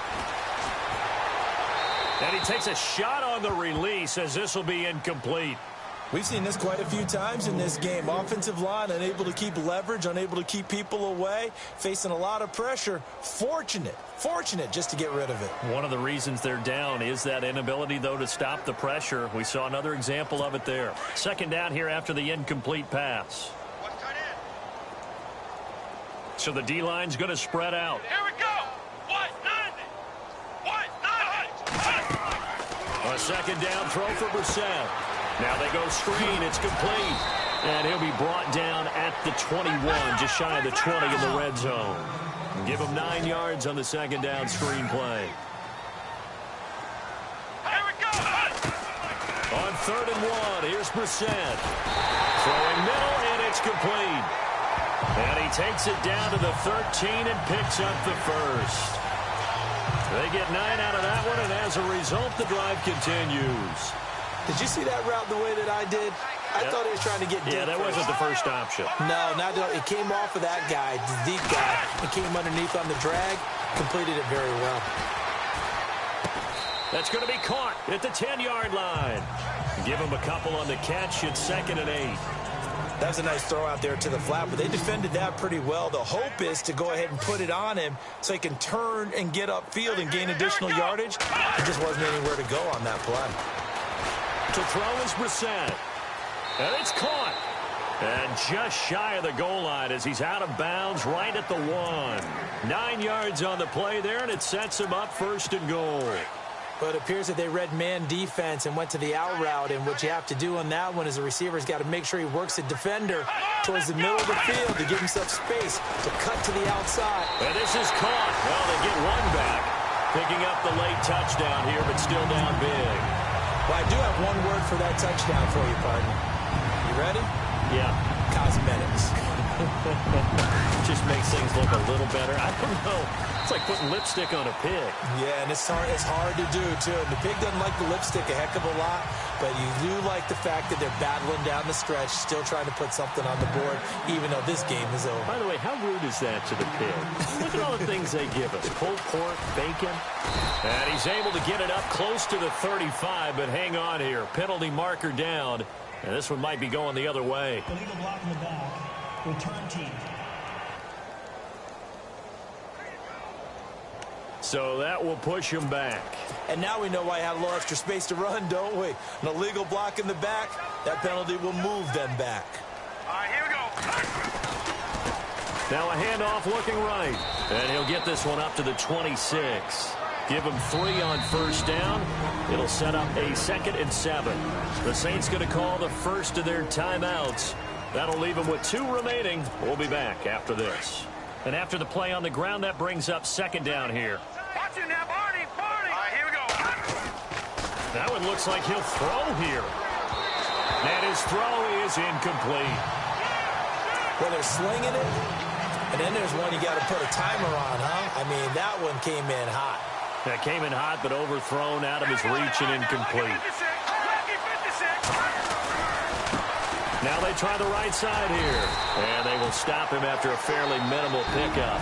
And he takes a shot on the release as this will be incomplete. We've seen this quite a few times in this game. Offensive line unable to keep leverage, unable to keep people away, facing a lot of pressure. Fortunate just to get rid of it. One of the reasons they're down is that inability, though, to stop the pressure. We saw another example of it there. Second down here after the incomplete pass. So the D-line's going to spread out. Here we go. A second down throw for Brissett. Now they go screen. It's complete. And he'll be brought down at the 21, just shy of the 20 in the red zone. Give him 9 yards on the second down screen play. Here we go. On 3rd and 1, here's Brissett. Throwing middle, and it's complete. And he takes it down to the 13 and picks up the first. They get 9 out of that one, and as a result, the drive continues. Did you see that route the way that I did? I thought he was trying to get deep. Yeah, that wasn't the first option. No, it came off of that guy, the deep guy. It came underneath on the drag, completed it very well. That's going to be caught at the 10-yard line. Give him a couple on the catch. It's 2nd and 8. That's a nice throw out there to the flat, but they defended that pretty well. The hope is to go ahead and put it on him so he can turn and get upfield and gain additional yardage. There just wasn't anywhere to go on that play. To throw is Brissett. And it's caught. And just shy of the goal line as he's out of bounds right at the 1. 9 yards on the play there, and it sets him up 1st and goal. But it appears that they read man defense and went to the out route, and what you have to do on that one is the receiver's got to make sure he works the defender towards the middle of the field to give himself space to cut to the outside. And this is caught. Well, they get one back. Picking up the late touchdown here, but still down big. Well, I do have one word for that touchdown for you, partner. You ready? Yeah. Cosmetics. Just makes things look a little better. I don't know. It's like putting lipstick on a pig. Yeah, and it's hard to do, too. And the pig doesn't like the lipstick a heck of a lot, but you do like the fact that they're battling down the stretch, still trying to put something on the board, even though this game is over. By the way, how rude is that to the pig? Look at all the things they give us. Pulled pork, bacon. And he's able to get it up close to the 35, but hang on here. Penalty marker down. And this one might be going the other way. Illegal block in the back. Return team. So that will push him back. And now we know why he had a little extra space to run, don't we? An illegal block in the back, that penalty will move them back. All right, here we go. Now a handoff looking right. And he'll get this one up to the 26. Give him 3 on first down. It'll set up a 2nd and 7. The Saints going to call the first of their timeouts. That'll leave them with 2 remaining. We'll be back after this. And after the play on the ground, that brings up 2nd down here. Watch it now, Barney. All right, here we go. That one looks like he'll throw here. And his throw is incomplete. Well, they're slinging it, and then there's one you got to put a timer on, huh? I mean, that one came in hot. That came in hot, but overthrown out of his reach and incomplete. Now they try the right side here. And they will stop him after a fairly minimal pickup.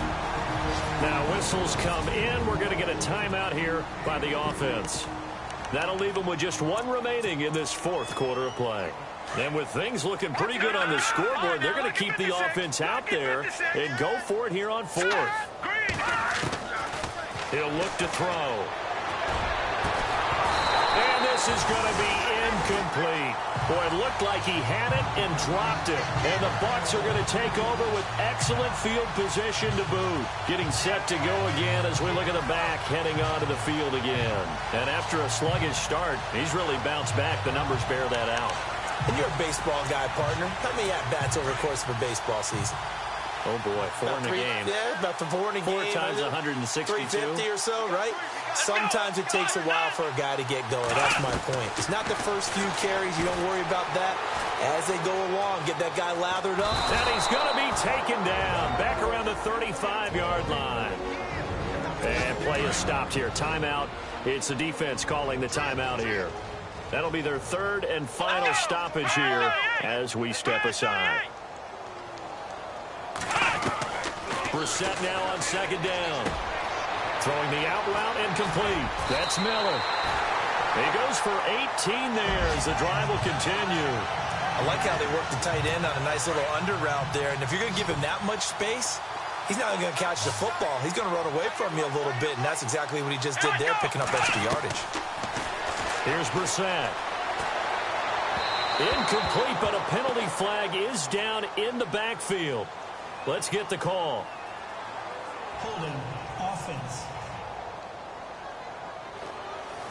Now whistles come in. We're going to get a timeout here by the offense. That'll leave them with just 1 remaining in this 4th quarter of play. And with things looking pretty good on the scoreboard, they're going to keep the offense out there and go for it here on 4th. He'll look to throw. And this this is going to be incomplete. Boy, it looked like he had it and dropped it. And the Bucs are going to take over with excellent field position to boot. Getting set to go again as we look at the back heading onto the field again. And after a sluggish start, he's really bounced back. The numbers bear that out. And you're a baseball guy, partner. How many at-bats over the course of a baseball season? Oh, boy, four in a game. Yeah, about the four in a game. 4 times 162. 350 or so, right? Sometimes it takes a while for a guy to get going. That's my point. It's not the first few carries. You don't worry about that. As they go along, get that guy lathered up. And he's going to be taken down. Back around the 35-yard line. And play is stopped here. Timeout. It's the defense calling the timeout here. That'll be their third and final stoppage here as we step aside. Brissett now on second down. Throwing the out route incomplete. That's Miller. He goes for 18 there as the drive will continue. I like how they work the tight end on a nice little under route there. And if you're going to give him that much space, he's not going to catch the football. He's going to run away from you a little bit, and that's exactly what he just did there, picking up extra yardage. Here's Brissett. Incomplete, but a penalty flag is down in the backfield. Let's get the call. Holding offense.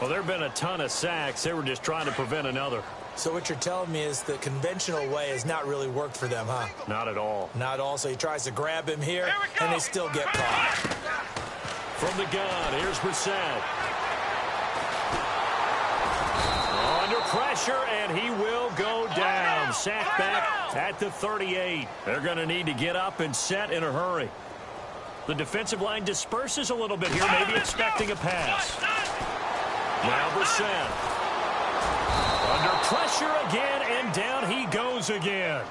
Well, there have been a ton of sacks. They were just trying to prevent another. So what you're telling me is the conventional way has not really worked for them, huh? Not at all. Not all. So he tries to grab him here, and they still get caught. From the gun, here's Brissett. Under pressure, and he will go down. Sacked back at the 38. They're going to need to get up and set in a hurry. The defensive line disperses a little bit here, maybe expecting a pass. Now Brissett. Under pressure again, and down he goes again.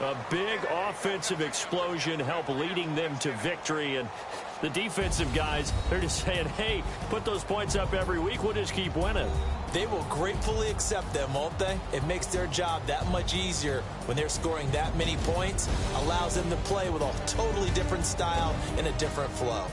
A big offensive explosion helped leading them to victory. And the defensive guys, they're just saying, hey, put those points up every week. We'll just keep winning. They will gratefully accept them, won't they? It makes their job that much easier when they're scoring that many points. Allows them to play with a totally different style and a different flow.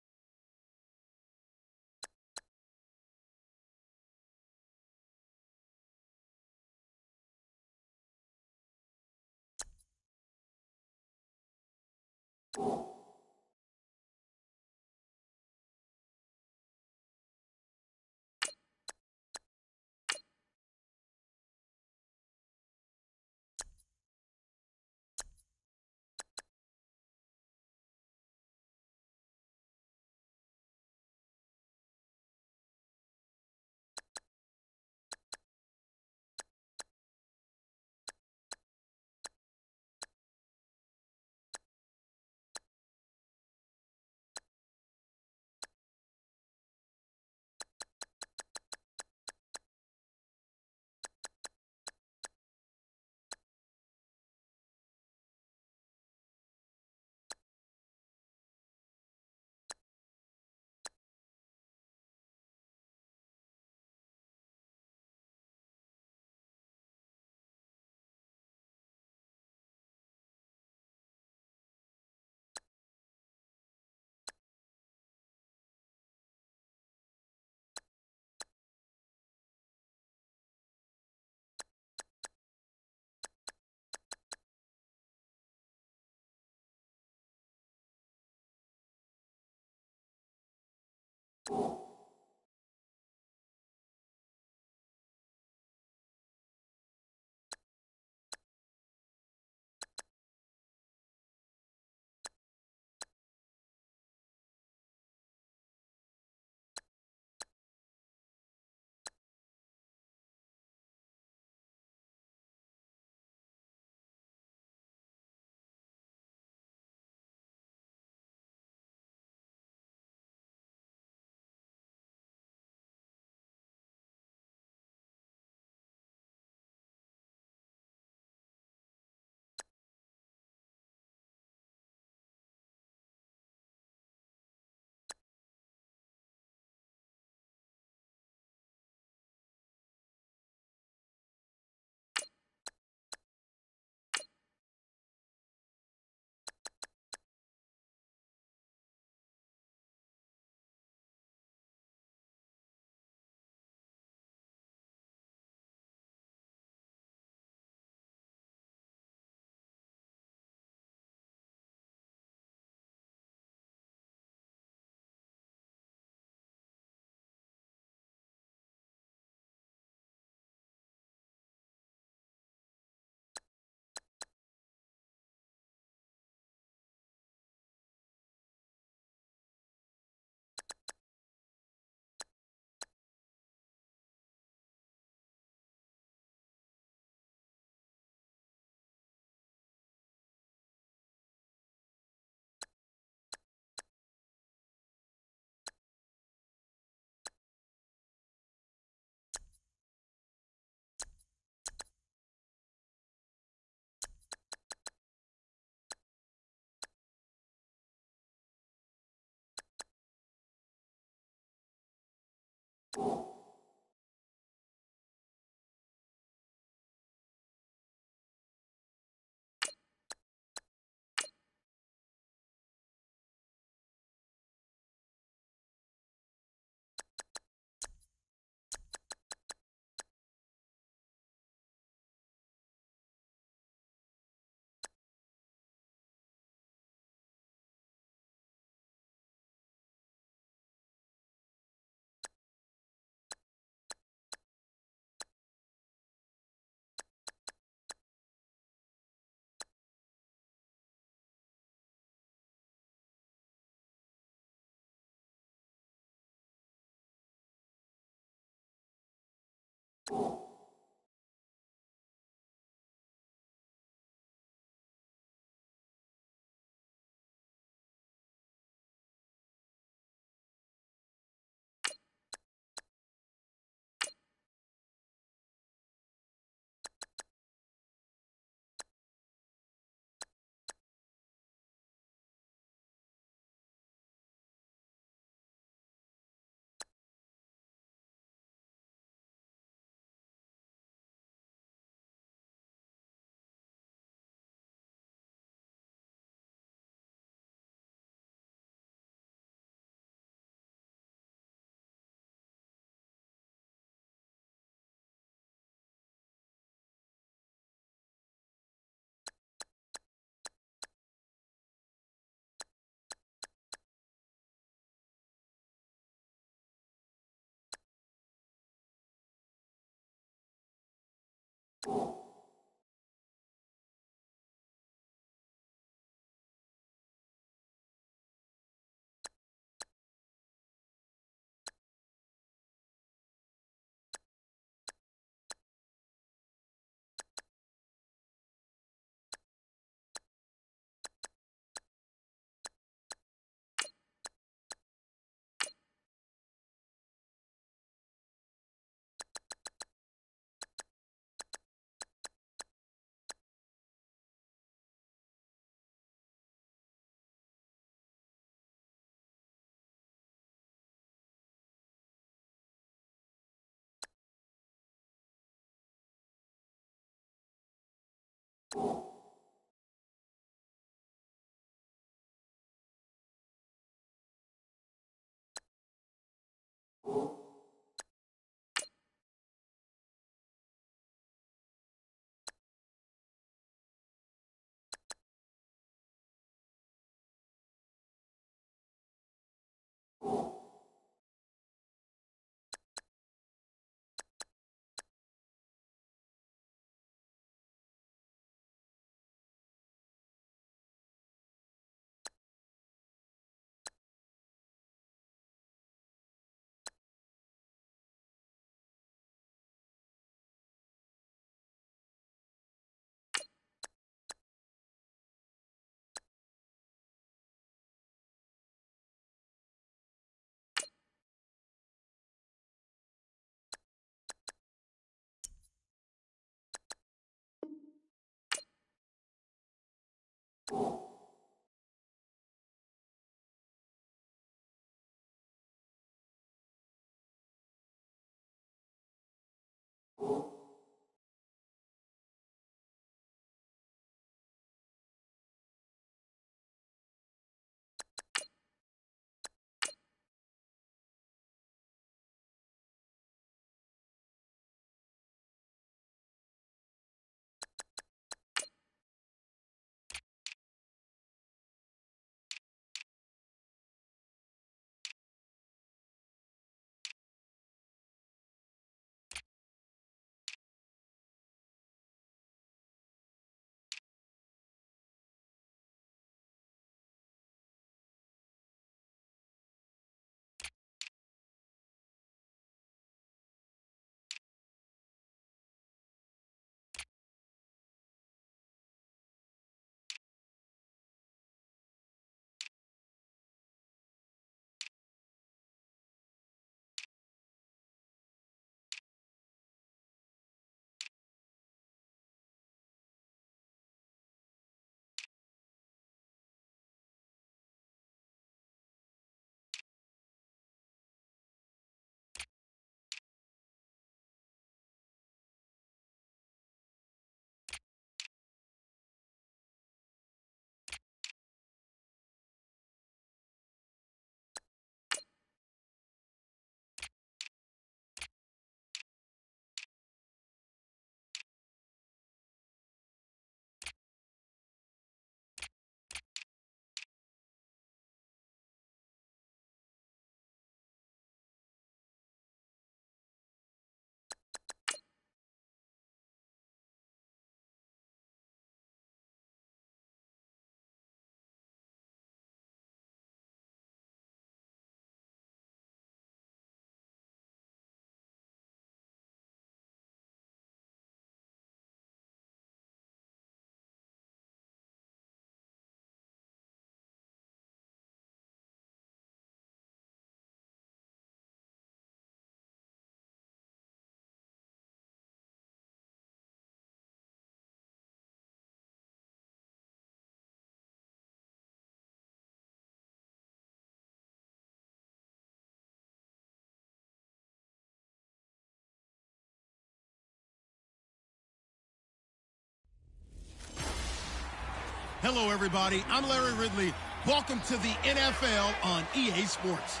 Hello, everybody. I'm Larry Ridley. Welcome to the NFL on EA Sports.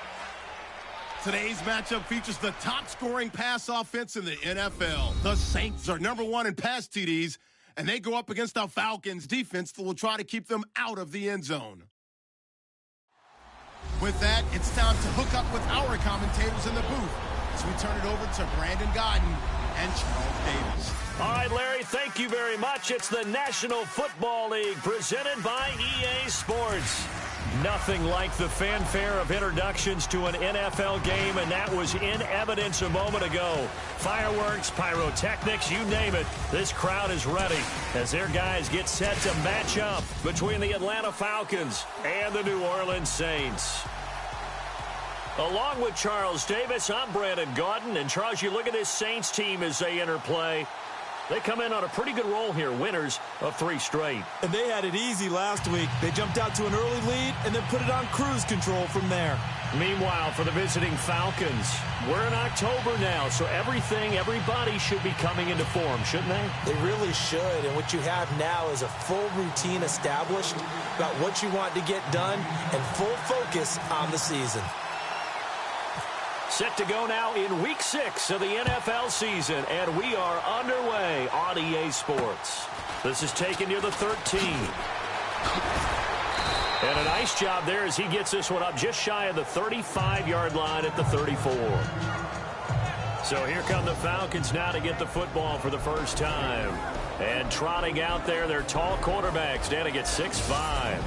Today's matchup features the top-scoring pass offense in the NFL. The Saints are #1 in pass TDs, and they go up against the Falcons defense that will try to keep them out of the end zone. With that, it's time to hook up with our commentators in the booth as we turn it over to Brandon Gaudin and Charles Davis. All right, Larry, thank you very much. It's the National Football League presented by EA Sports. Nothing like the fanfare of introductions to an NFL game, and that was in evidence a moment ago. Fireworks, pyrotechnics, you name it. This crowd is ready as their guys get set to match up between the Atlanta Falcons and the New Orleans Saints. Along with Charles Davis, I'm Brandon Gaudin. And, Charles, you look at this Saints team as they enter play. They come in on a pretty good roll here, winners of 3 straight. And they had it easy last week. They jumped out to an early lead and then put it on cruise control from there. Meanwhile, for the visiting Falcons, we're in October now, so everybody should be coming into form, shouldn't they? They really should, and what you have now is a full routine established about what you want to get done and full focus on the season. Set to go now in Week 6 of the NFL season, and we are underway on EA Sports. This is taken near the 13. And a nice job there as he gets this one up just shy of the 35-yard line at the 34. So here come the Falcons now to get the football for the first time. And trotting out there, their tall quarterbacks standing at 6'5".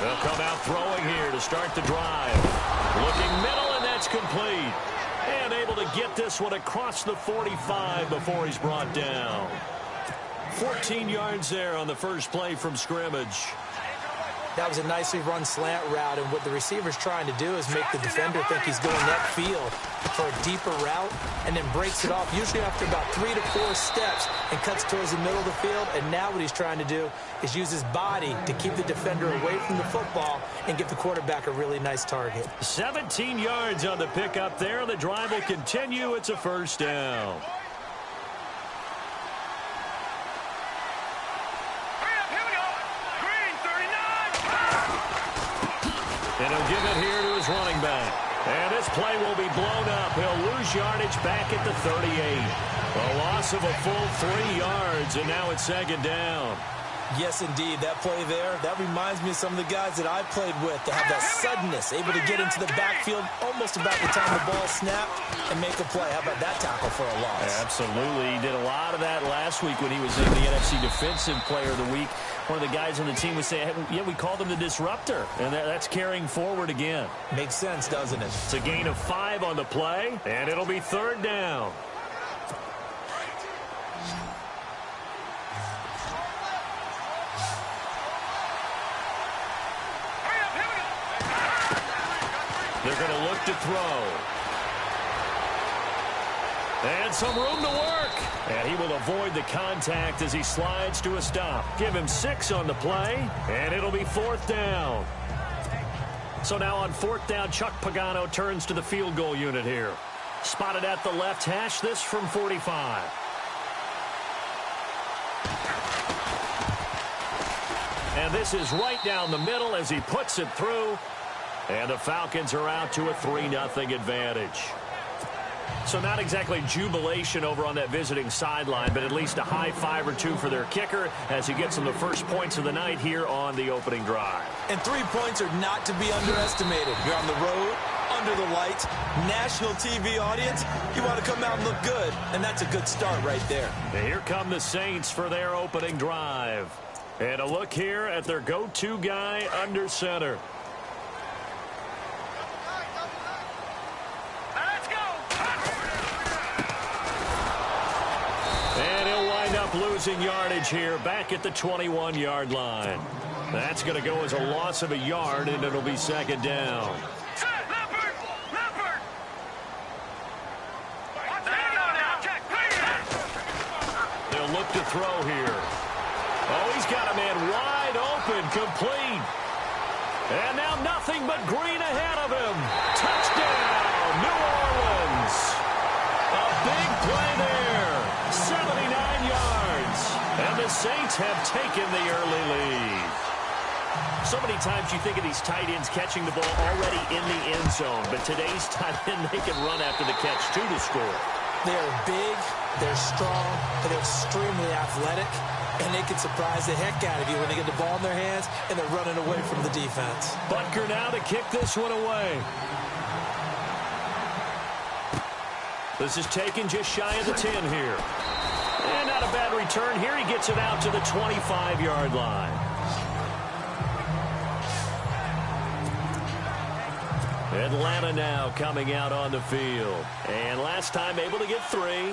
They'll come out throwing here to start the drive. Looking middle, and that's complete. And able to get this one across the 45 before he's brought down. 14 yards there on the first play from scrimmage. That was a nicely run slant route, and what the receiver's trying to do is make the defender think he's going upfield for a deeper route, and then breaks it off, usually after about 3 to 4 steps, and cuts towards the middle of the field. And now what he's trying to do is use his body to keep the defender away from the football and give the quarterback a really nice target. 17 yards on the pickup there. The drive will continue. It's a first down. And he'll give it here to his running back. And this play will be blown up. He'll lose yardage back at the 38. A loss of a full 3 yards, and now it's second down. Yes, indeed. That play there, that reminds me of some of the guys that I played with to have that suddenness, able to get into the backfield almost about the time the ball snapped and make a play. How about that tackle for a loss? Absolutely. He did a lot of that last week when he was in the NFC Defensive Player of the Week. One of the guys on the team would say, hey, yeah, we called him the disruptor, and that's carrying forward again. Makes sense, doesn't it? It's a gain of 5 on the play, and it'll be third down. They're going to look to throw. And some room to work. And he will avoid the contact as he slides to a stop. Give him 6 on the play, and it'll be fourth down. So now on fourth down, Chuck Pagano turns to the field goal unit here. Spotted at the left hash, this from 45. And this is right down the middle as he puts it through. And the Falcons are out to a 3-0 advantage. So not exactly jubilation over on that visiting sideline, but at least a high 5 or 2 for their kicker as he gets them the first points of the night here on the opening drive. And 3 points are not to be underestimated. You're on the road, under the lights, national TV audience. You want to come out and look good, and that's a good start right there. And here come the Saints for their opening drive. And a look here at their go-to guy under center. Losing yardage here back at the 21-yard line. That's going to go as a loss of a yard, and it'll be second down. They'll look to throw here. Oh, he's got a man wide open, complete. And now nothing but green ahead of him. Touchdown, New Orleans. A big play there. 79 yards. And the Saints have taken the early lead. So many times you think of these tight ends catching the ball already in the end zone, but today's tight end, they can run after the catch, too, to score. They're big, they're strong, and they're extremely athletic, and they can surprise the heck out of you when they get the ball in their hands and they're running away from the defense. Butker now to kick this one away. This is taken just shy of the 10 here. And not a bad return here. He gets it out to the 25-yard line. Atlanta now coming out on the field. And last time able to get 3.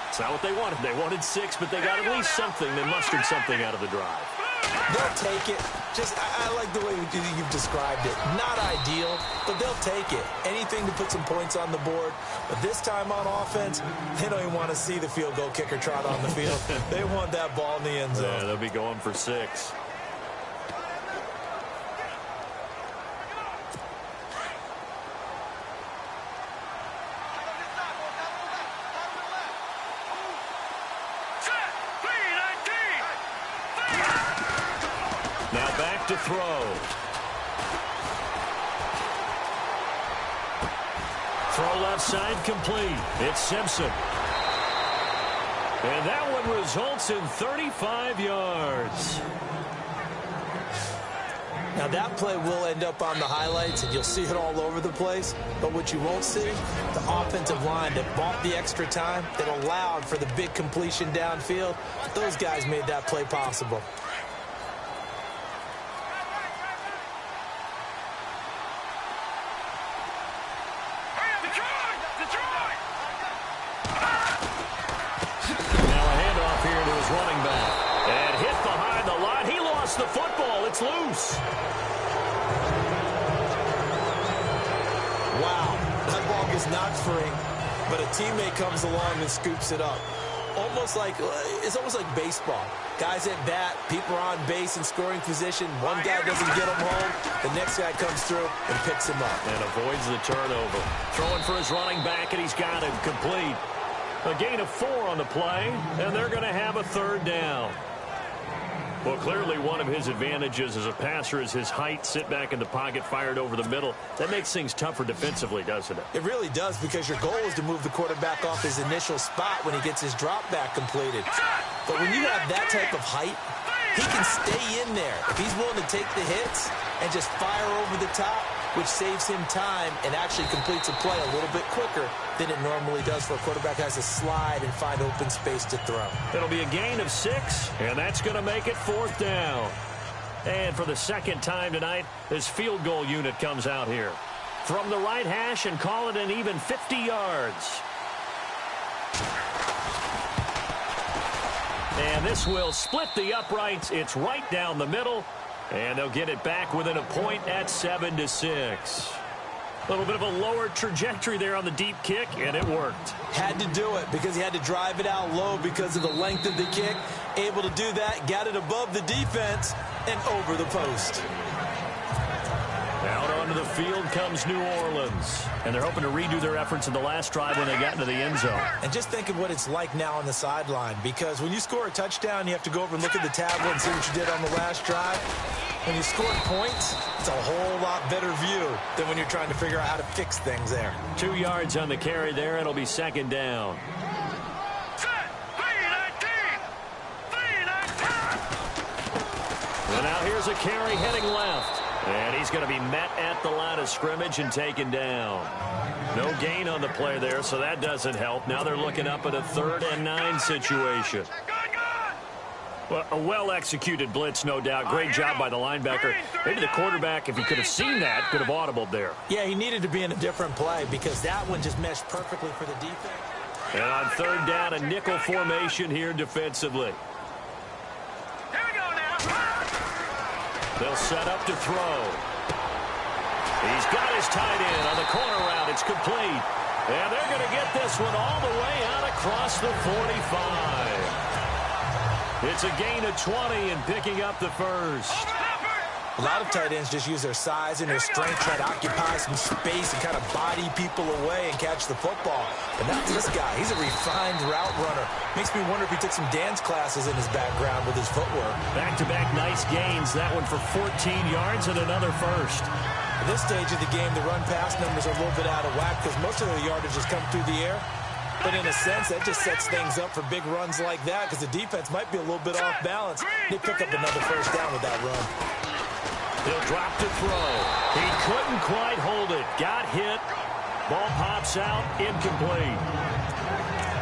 It's not what they wanted. They wanted 6, but they got at least something. They mustered something out of the drive. They'll take it. I like the way you've described it. Not ideal, but they'll take it. Anything to put some points on the board. But this time on offense, they don't even want to see the field goal kicker trot on the field. They want that ball in the end zone. Yeah, they'll be going for 6. To throw. Throw left side complete. It's Simpson. And that one results in 35 yards. Now that play will end up on the highlights, and you'll see it all over the place. But what you won't see, the offensive line that bought the extra time, that allowed for the big completion downfield. Those guys made that play possible. The football, it's loose. Wow, that ball gets knocked free, but a teammate comes along and scoops it up. It's almost like baseball. Guys at bat, people are on base in scoring position. One guy doesn't get him home, the next guy comes through and picks him up. And avoids the turnover. Throwing for his running back, and he's got him complete. A gain of 4 on the play, and they're going to have a 3rd down. Well, clearly one of his advantages as a passer is his height, sit back in the pocket, fired over the middle. That makes things tougher defensively, doesn't it? It really does, because your goal is to move the quarterback off his initial spot when he gets his drop back completed. But when you have that type of height, he can stay in there. If he's willing to take the hits and just fire over the top, which saves him time and actually completes a play a little bit quicker than it normally does for a quarterback who has to slide and find open space to throw. It'll be a gain of 6, and that's going to make it 4th down. And for the second time tonight, this field goal unit comes out here. From the right hash and call it an even 50 yards. And this will split the uprights. It's right down the middle. And they'll get it back within a point at 7-6. A little bit of a lower trajectory there on the deep kick, and it worked. Had to do it because he had to drive it out low because of the length of the kick. Able to do that, got it above the defense, and over the post. Out onto the field comes New Orleans. And they're hoping to redo their efforts in the last drive when they got into the end zone. And just think of what it's like now on the sideline, because when you score a touchdown, you have to go over and look at the tablet and see what you did on the last drive. When you score points, it's a whole lot better view than when you're trying to figure out how to fix things there. 2 yards on the carry there. It'll be 2nd down. And now here's a carry heading left. And he's going to be met at the line of scrimmage and taken down. No gain on the play there, so that doesn't help. Now they're looking up at a 3rd and 9 situation. Well, a well-executed blitz, no doubt. Great job by the linebacker. Maybe the quarterback, if he could have seen that, could have audibled there. Yeah, he needed to be in a different play because that one just meshed perfectly for the defense. And on 3rd down, a nickel formation here defensively. Here we go now. They'll set up to throw. He's got his tight end on the corner route. It's complete. And they're going to get this one all the way out across the 45. It's a gain of 20 and picking up the first. A lot of tight ends just use their size and their strength, try to occupy some space and kind of body people away and catch the football. But not this guy. He's a refined route runner. Makes me wonder if he took some dance classes in his background with his footwork. Back-to-back nice gains. That one for 14 yards and another first. At this stage of the game, the run-pass numbers are a little bit out of whack because most of the yardage has come through the air. But in a sense, that just sets things up for big runs like that because the defense might be a little bit off balance. They pick up another first down with that run. He'll drop to throw. He couldn't quite hold it. Got hit. Ball pops out. Incomplete.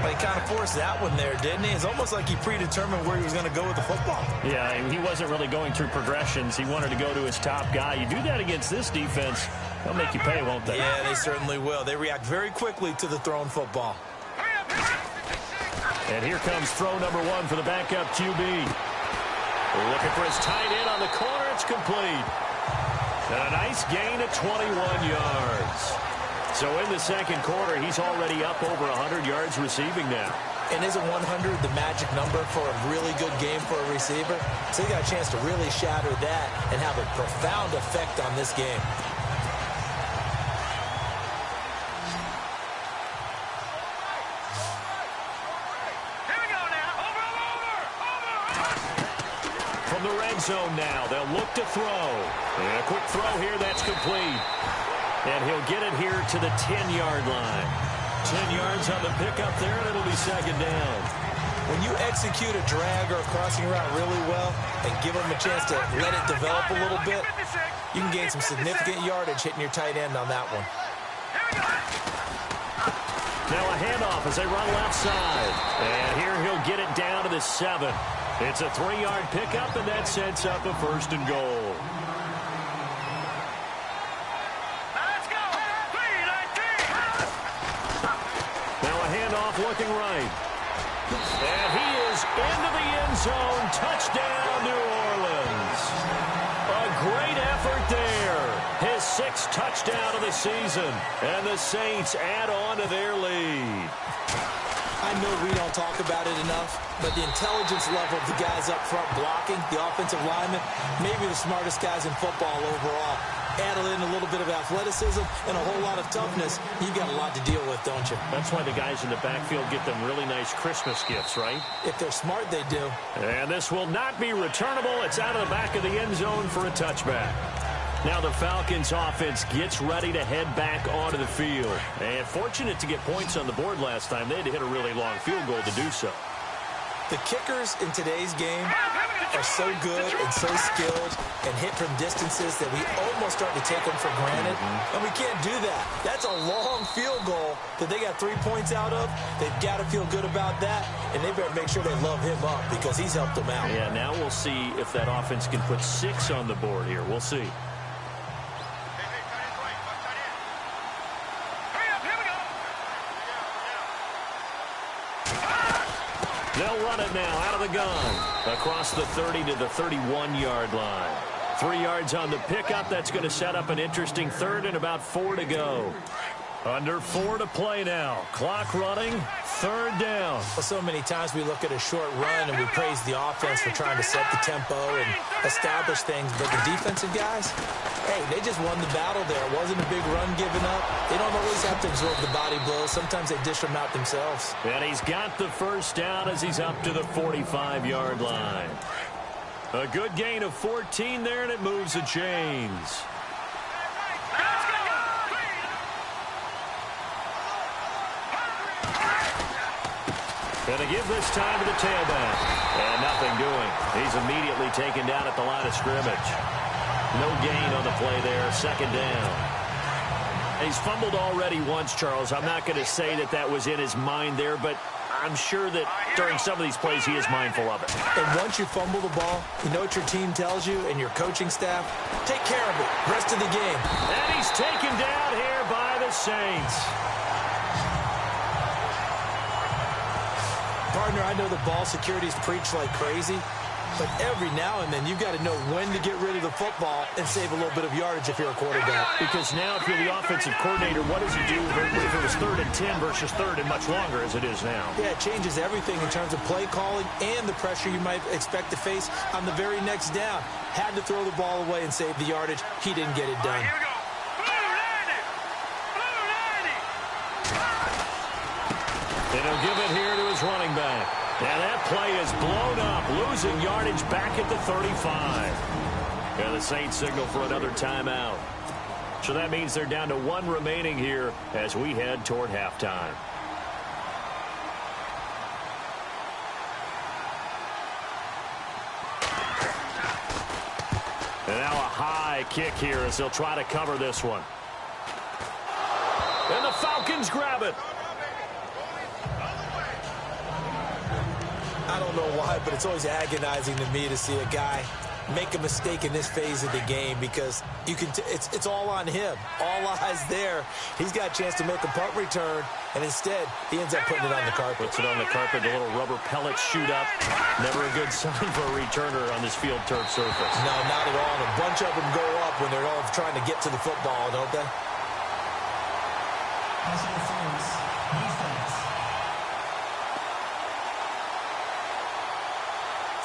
Well, he kind of forced that one there, didn't he? It's almost like he predetermined where he was going to go with the football. Yeah, he wasn't really going through progressions. He wanted to go to his top guy. You do that against this defense, they'll make you pay, won't they? Yeah, they certainly will. They react very quickly to the thrown football. And here comes throw number one for the backup QB. Looking for his tight end on the corner. It's complete. And a nice gain of 21 yards. So in the second quarter, he's already up over 100 yards receiving now. And isn't 100 the magic number for a really good game for a receiver? So he got a chance to really shatter that and have a profound effect on this game. From the red zone now, they'll look to throw. And a quick throw here, that's complete. And he'll get it here to the 10-yard line. 10 yards on the pickup there, and it'll be second down. When you execute a drag or a crossing route really well and give them a chance to let it develop a little bit, you can gain some significant yardage hitting your tight end on that one. Now a handoff as they run left side. And here he'll get it down to the 7. It's a 3-yard pickup, and that sets up a first and goal. Looking right. And he is into the end zone. Touchdown, New Orleans. A great effort there. His 6th touchdown of the season. And the Saints add on to their lead. I know we don't talk about it enough, but the intelligence level of the guys up front blocking, the offensive linemen, maybe the smartest guys in football overall. Add in a little bit of athleticism and a whole lot of toughness. You've got a lot to deal with, don't you? That's why the guys in the backfield get them really nice Christmas gifts, right? If they're smart, they do. And this will not be returnable. It's out of the back of the end zone for a touchback. Now the Falcons offense gets ready to head back onto the field. And fortunate to get points on the board last time. They had to hit a really long field goal to do so. The kickers in today's game are so good and so skilled and hit from distances that we almost start to take them for granted. And we can't do that. That's a long field goal that they got 3 points out of. They've got to feel good about that, and they better make sure they love him up because he's helped them out. Yeah, now we'll see if that offense can put 6 on the board here. We'll see. They'll run it now out of the gun. Across the 30 to the 31-yard line. 3 yards on the pickup. That's going to set up an interesting third and about 4 to go. Under 4 to play now. Clock running. 3rd down. Well, so many times we look at a short run and we praise the offense for trying to set the tempo and establish things. But the defensive guys, hey, they just won the battle there. It wasn't a big run given up. They don't always have to absorb the body blows. Sometimes they dish them out themselves. And he's got the first down as he's up to the 45-yard line. A good gain of 14 there, and it moves the chains. And they give this time to the tailback. And nothing doing. He's immediately taken down at the line of scrimmage. No gain on the play there. 2nd down. He's fumbled already once, Charles. I'm not going to say that that was in his mind there, but I'm sure that during some of these plays he is mindful of it. And once you fumble the ball, you know what your team tells you and your coaching staff? Take care of it. Rest of the game. And he's taken down here by the Saints. Partner, I know the ball security's preached like crazy, but every now and then you've got to know when to get rid of the football and save a little bit of yardage if you're a quarterback. Because now if you're the offensive coordinator, what does he do if it was 3rd and 10 versus 3rd and much longer as it is now? Yeah, it changes everything in terms of play calling and the pressure you might expect to face on the very next down. Had to throw the ball away and save the yardage. He didn't get it done. Here we go. And he'll give it here to his running back. And that play is blown up, losing yardage back at the 35. And the Saints signal for another timeout. So that means they're down to 1 remaining here as we head toward halftime. And now a high kick here as they'll try to cover this one. And the Falcons grab it. I don't know why, but it's always agonizing to me to see a guy make a mistake in this phase of the game because you can it's all on him. All eyes there. He's got a chance to make a punt return, and instead he ends up putting it on the carpet. Puts it on the carpet, the little rubber pellets shoot up. Never a good sign for a returner on this field turf surface. No, not at all. And a bunch of them go up when they're all trying to get to the football, don't they? Pass interference. Defense.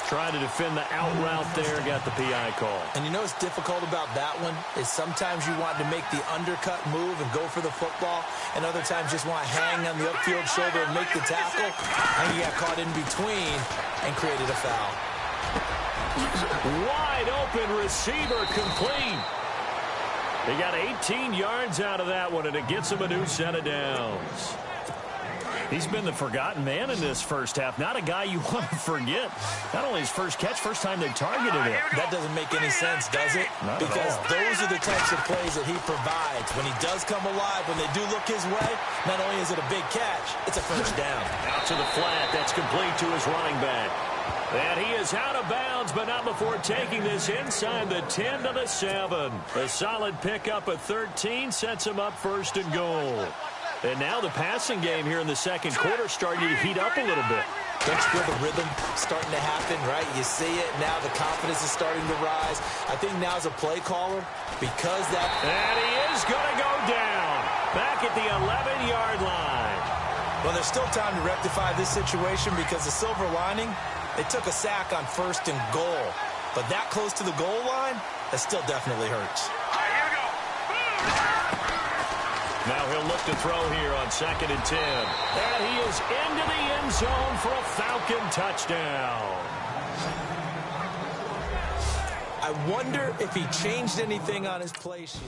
Trying to defend the out route there, got the PI call. And you know what's difficult about that one is sometimes you want to make the undercut move and go for the football, and other times just want to hang on the upfield shoulder and make the tackle, and you got caught in between and created a foul. Wide open receiver complete. They got 18 yards out of that one, and it gets him a new set of downs. He's been the forgotten man in this first half. Not a guy you want to forget. Not only his first catch, first time they targeted him. That doesn't make any sense, does it? Not because at all. those are the types of plays that he provides. When he does come alive, when they do look his way, not only is it a big catch, it's a first down. Out to the flat. That's complete to his running back. And he is out of bounds, but not before taking this inside the 10 to the 7. A solid pickup of 13 sets him up 1st and goal. And now the passing game here in the second quarter starting to heat up a little bit. Don't you feel the rhythm starting to happen, right? You see it, now the confidence is starting to rise. I think now as a play caller, because that... And he is going to go down. Back at the 11-yard line. Well, there's still time to rectify this situation because the silver lining, they took a sack on 1st and goal. But that close to the goal line, that still definitely hurts. Here we go. Now he'll look to throw here on 2nd and 10. And he is into the end zone for a Falcon touchdown. I wonder if he changed anything on his play sheet.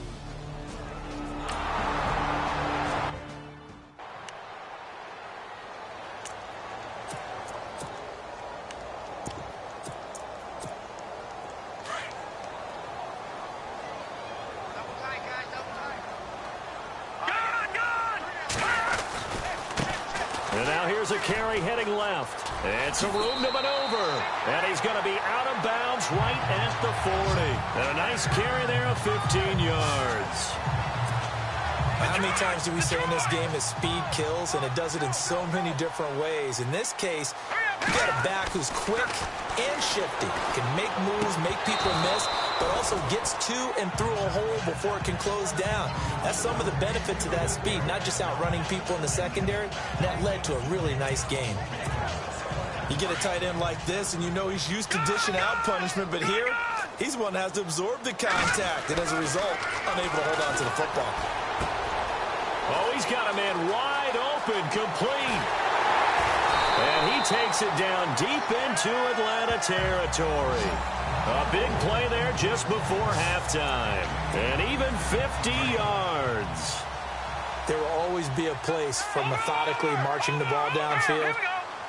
And now here's a carry heading left. It's a room to maneuver. And he's going to be out of bounds right at the 40. And a nice carry there of 15 yards. How many times do we say in this game that speed kills, and it does it in so many different ways? In this case, you got a back who's quick and shifty, can make moves, make people miss, but also gets to and through a hole before it can close down. That's some of the benefits of that speed, not just outrunning people in the secondary. That led to a really nice game. You get a tight end like this, and you know he's used to dishing out punishment, but here, he's the one that has to absorb the contact, and as a result, unable to hold on to the football. Oh, he's got a man wide open, complete. And he takes it down deep into Atlanta territory. A big play there just before halftime. And even 50 yards. There will always be a place for methodically marching the ball downfield.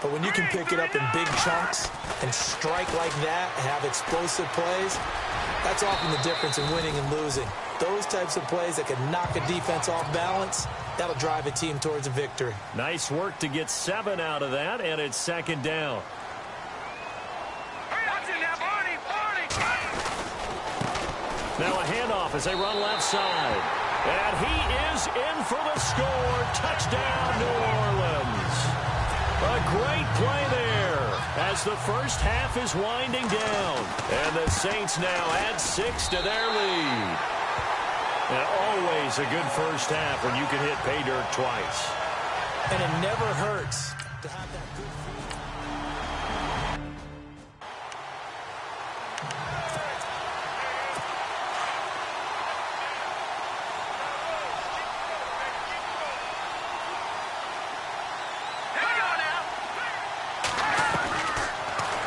But when you can pick it up in big chunks and strike like that and have explosive plays, that's often the difference in winning and losing. Those types of plays that can knock a defense off balance, that'll drive a team towards a victory. Nice work to get 7 out of that, and it's 2nd down. Now a handoff as they run left side. And he is in for the score. Touchdown, New Orleans. A great play there. as the first half is winding down. And the Saints now add 6 to their lead. And always a good first half when you can hit pay dirt twice. And it never hurts to have that good feeling.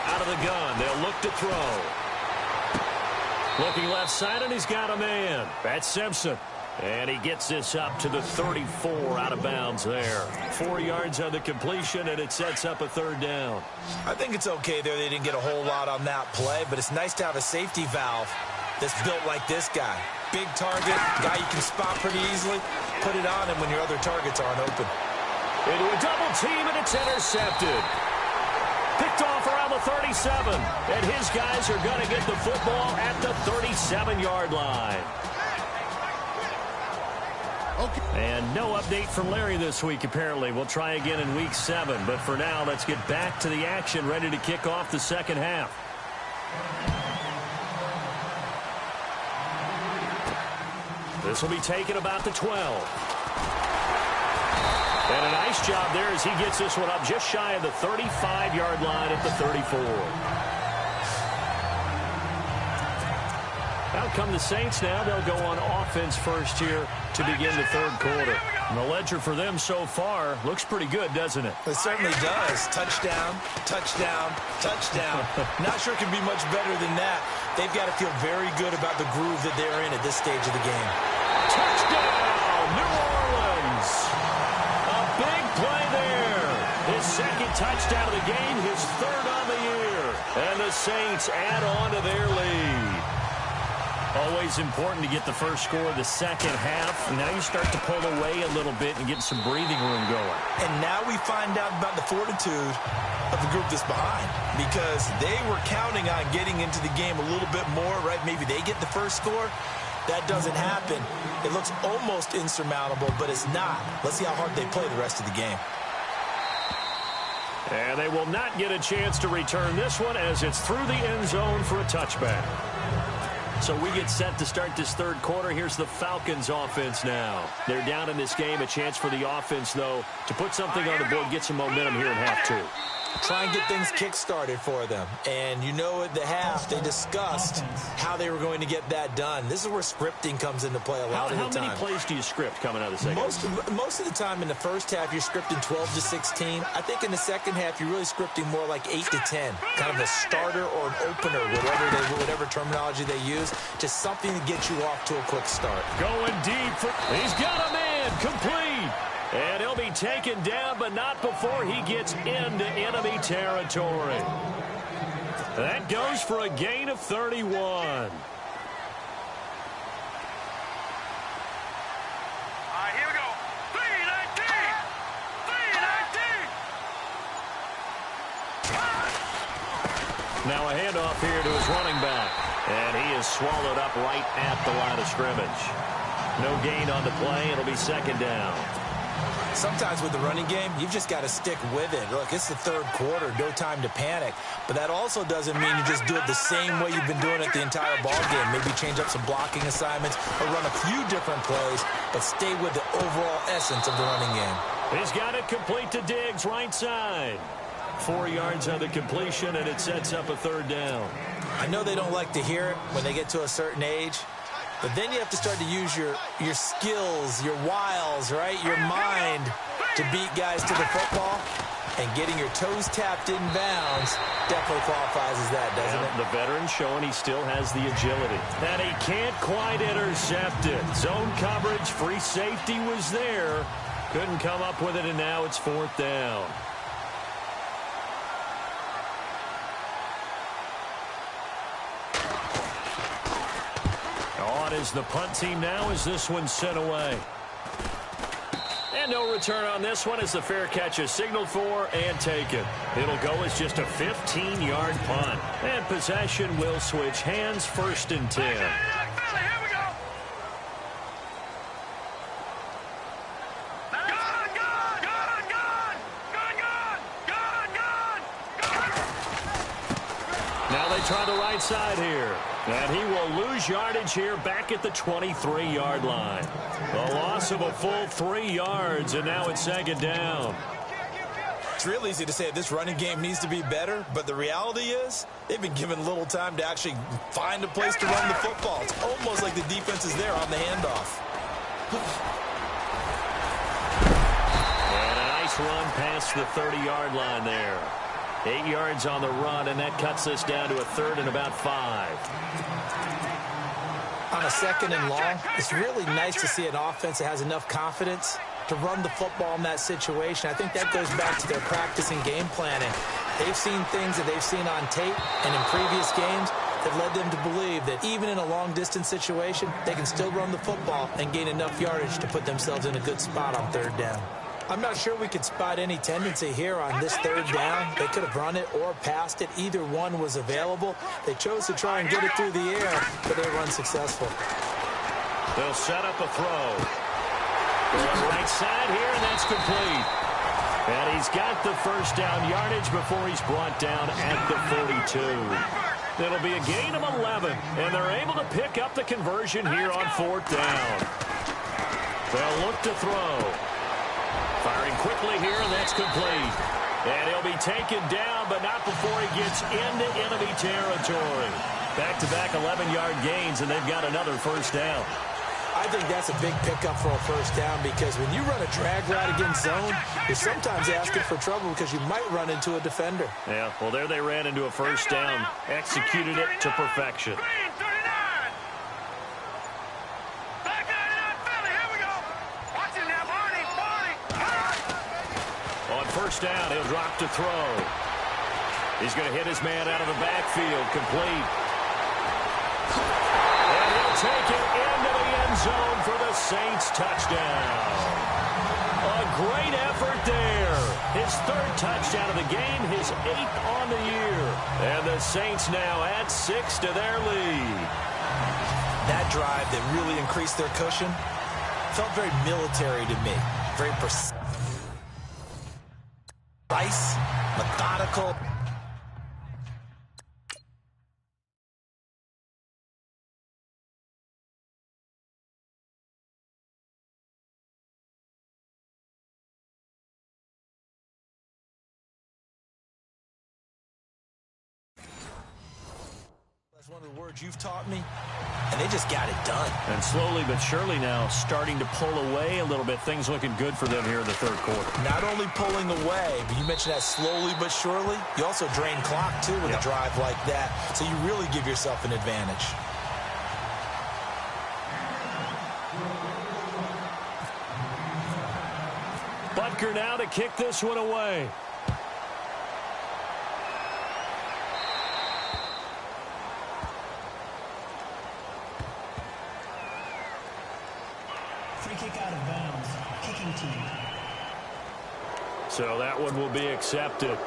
Out of the gun, they'll look to throw. Looking left side, and he's got a man. That's Simpson. And he gets this up to the 34 out of bounds there. 4 yards on the completion, and it sets up a third down. I think it's okay there. They didn't get a whole lot on that play, but it's nice to have a safety valve that's built like this guy. Big target, guy you can spot pretty easily. Put it on him when your other targets aren't open. Into a double team, and it's intercepted. Picked off around the 37, and his guys are going to get the football at the 37-yard line. Okay. And no update from Larry this week, apparently. We'll try again in week 7. But for now, let's get back to the action, ready to kick off the second half. This will be taken about the 12. And a nice job there as he gets this one up just shy of the 35-yard line at the 34. Out come the Saints now. They'll go on offense first here to begin the third quarter. And the ledger for them so far looks pretty good, doesn't it? It certainly does. Touchdown, touchdown, touchdown. Not sure it can be much better than that. They've got to feel very good about the groove that they're in at this stage of the game. Touchdown, New Orleans. A big play there. His second touchdown of the game, his third on the year. And the Saints add on to their lead. Always important to get the first score of the second half. Now you start to pull away a little bit and get some breathing room going. And now we find out about the fortitude of the group that's behind, because they were counting on getting into the game a little bit more, right? Maybe they get the first score. That doesn't happen. It looks almost insurmountable, but it's not. Let's see how hard they play the rest of the game. And they will not get a chance to return this one as it's through the end zone for a touchback. So we get set to start this third quarter. Here's the Falcons offense now. They're down in this game. A chance for the offense, though, to put something on the board, get some momentum here in half 2. Try and get things kick-started for them. And you know at the half, they discussed how they were going to get that done. This is where scripting comes into play a lot of the time. How many plays do you script coming out of the second half? Most of the time in the first half, you're scripting 12 to 16. I think in the second half, you're really scripting more like 8 to 10. Kind of a starter or an opener, whatever terminology they use. Just something to get you off to a quick start. Going deep. He's got a man. Complete. And he'll be taken down, but not before he gets into enemy territory. That goes for a gain of 31. All right, here we go. 319. 319. Now a handoff here to his running back. And he is swallowed up right at the line of scrimmage. No gain on the play. It'll be second down. Sometimes with the running game, you've just got to stick with it. Look, it's the third quarter, no time to panic. But that also doesn't mean you just do it the same way you've been doing it the entire ball game. Maybe change up some blocking assignments or run a few different plays, but stay with the overall essence of the running game. He's got it complete to Diggs, right side. 4 yards on the completion, and it sets up a third down. I know they don't like to hear it when they get to a certain age, but then you have to start to use your skills, your wiles, right? Your mind to beat guys to the football. And getting your toes tapped in bounds definitely qualifies as that, doesn't it? The veteran showing he still has the agility. And he can't quite intercept it. Zone coverage, free safety was there. Couldn't come up with it, and now it's fourth down. On is the punt team now as this one's sent away. And no return on this one as the fair catch is signaled for and taken. It'll go as just a 15-yard punt. And possession will switch hands, 1st and 10. They try the right side here. And he will lose yardage here back at the 23-yard line. A loss of a full 3 yards, and now it's second down. It's real easy to say this running game needs to be better, but the reality is they've been given little time to actually find a place to run the football. It's almost like the defense is there on the handoff. And a nice run past the 30-yard line there. 8 yards on the run, and that cuts us down to a 3rd and about 5. On a 2nd and long, it's really nice to see an offense that has enough confidence to run the football in that situation. I think that goes back to their practice and game planning. They've seen things that they've seen on tape and in previous games that led them to believe that even in a long-distance situation, they can still run the football and gain enough yardage to put themselves in a good spot on 3rd down. I'm not sure we could spot any tendency here on this 3rd down. They could have run it or passed it. Either one was available. They chose to try and get it through the air, but they were unsuccessful. They'll set up a throw. Right side here, and that's complete. And he's got the 1st down yardage before he's brought down at the 42. It'll be a gain of 11, and they're able to pick up the conversion here on 4th down. They'll look to throw. Firing quickly here, and that's complete. And he'll be taken down, but not before he gets into enemy territory. Back-to-back 11-yard gains, and they've got another 1st down. I think that's a big pickup for a 1st down because when you run a drag route against zone, you're sometimes asking for trouble because you might run into a defender. Yeah, well, there they ran into a 1st down, executed it to perfection. On 1st down, he'll drop to throw. He's going to hit his man out of the backfield, complete. And he'll take it into the end zone for the Saints touchdown. A great effort there. His 3rd touchdown of the game, his 8th on the year. And the Saints now add 6 to their lead. That drive that really increased their cushion felt very military to me. Very precise, methodical. That's one of the words you've taught me, and they just got it done. And slowly but surely now starting to pull away a little bit. Things looking good for them here in the 3rd quarter. Not only pulling away, but you mentioned that slowly but surely. You also drain clock, too, with a drive like that. So you really give yourself an advantage. Butker now to kick this one away. Free kick out of bounds. Kicking team. So that one will be accepted.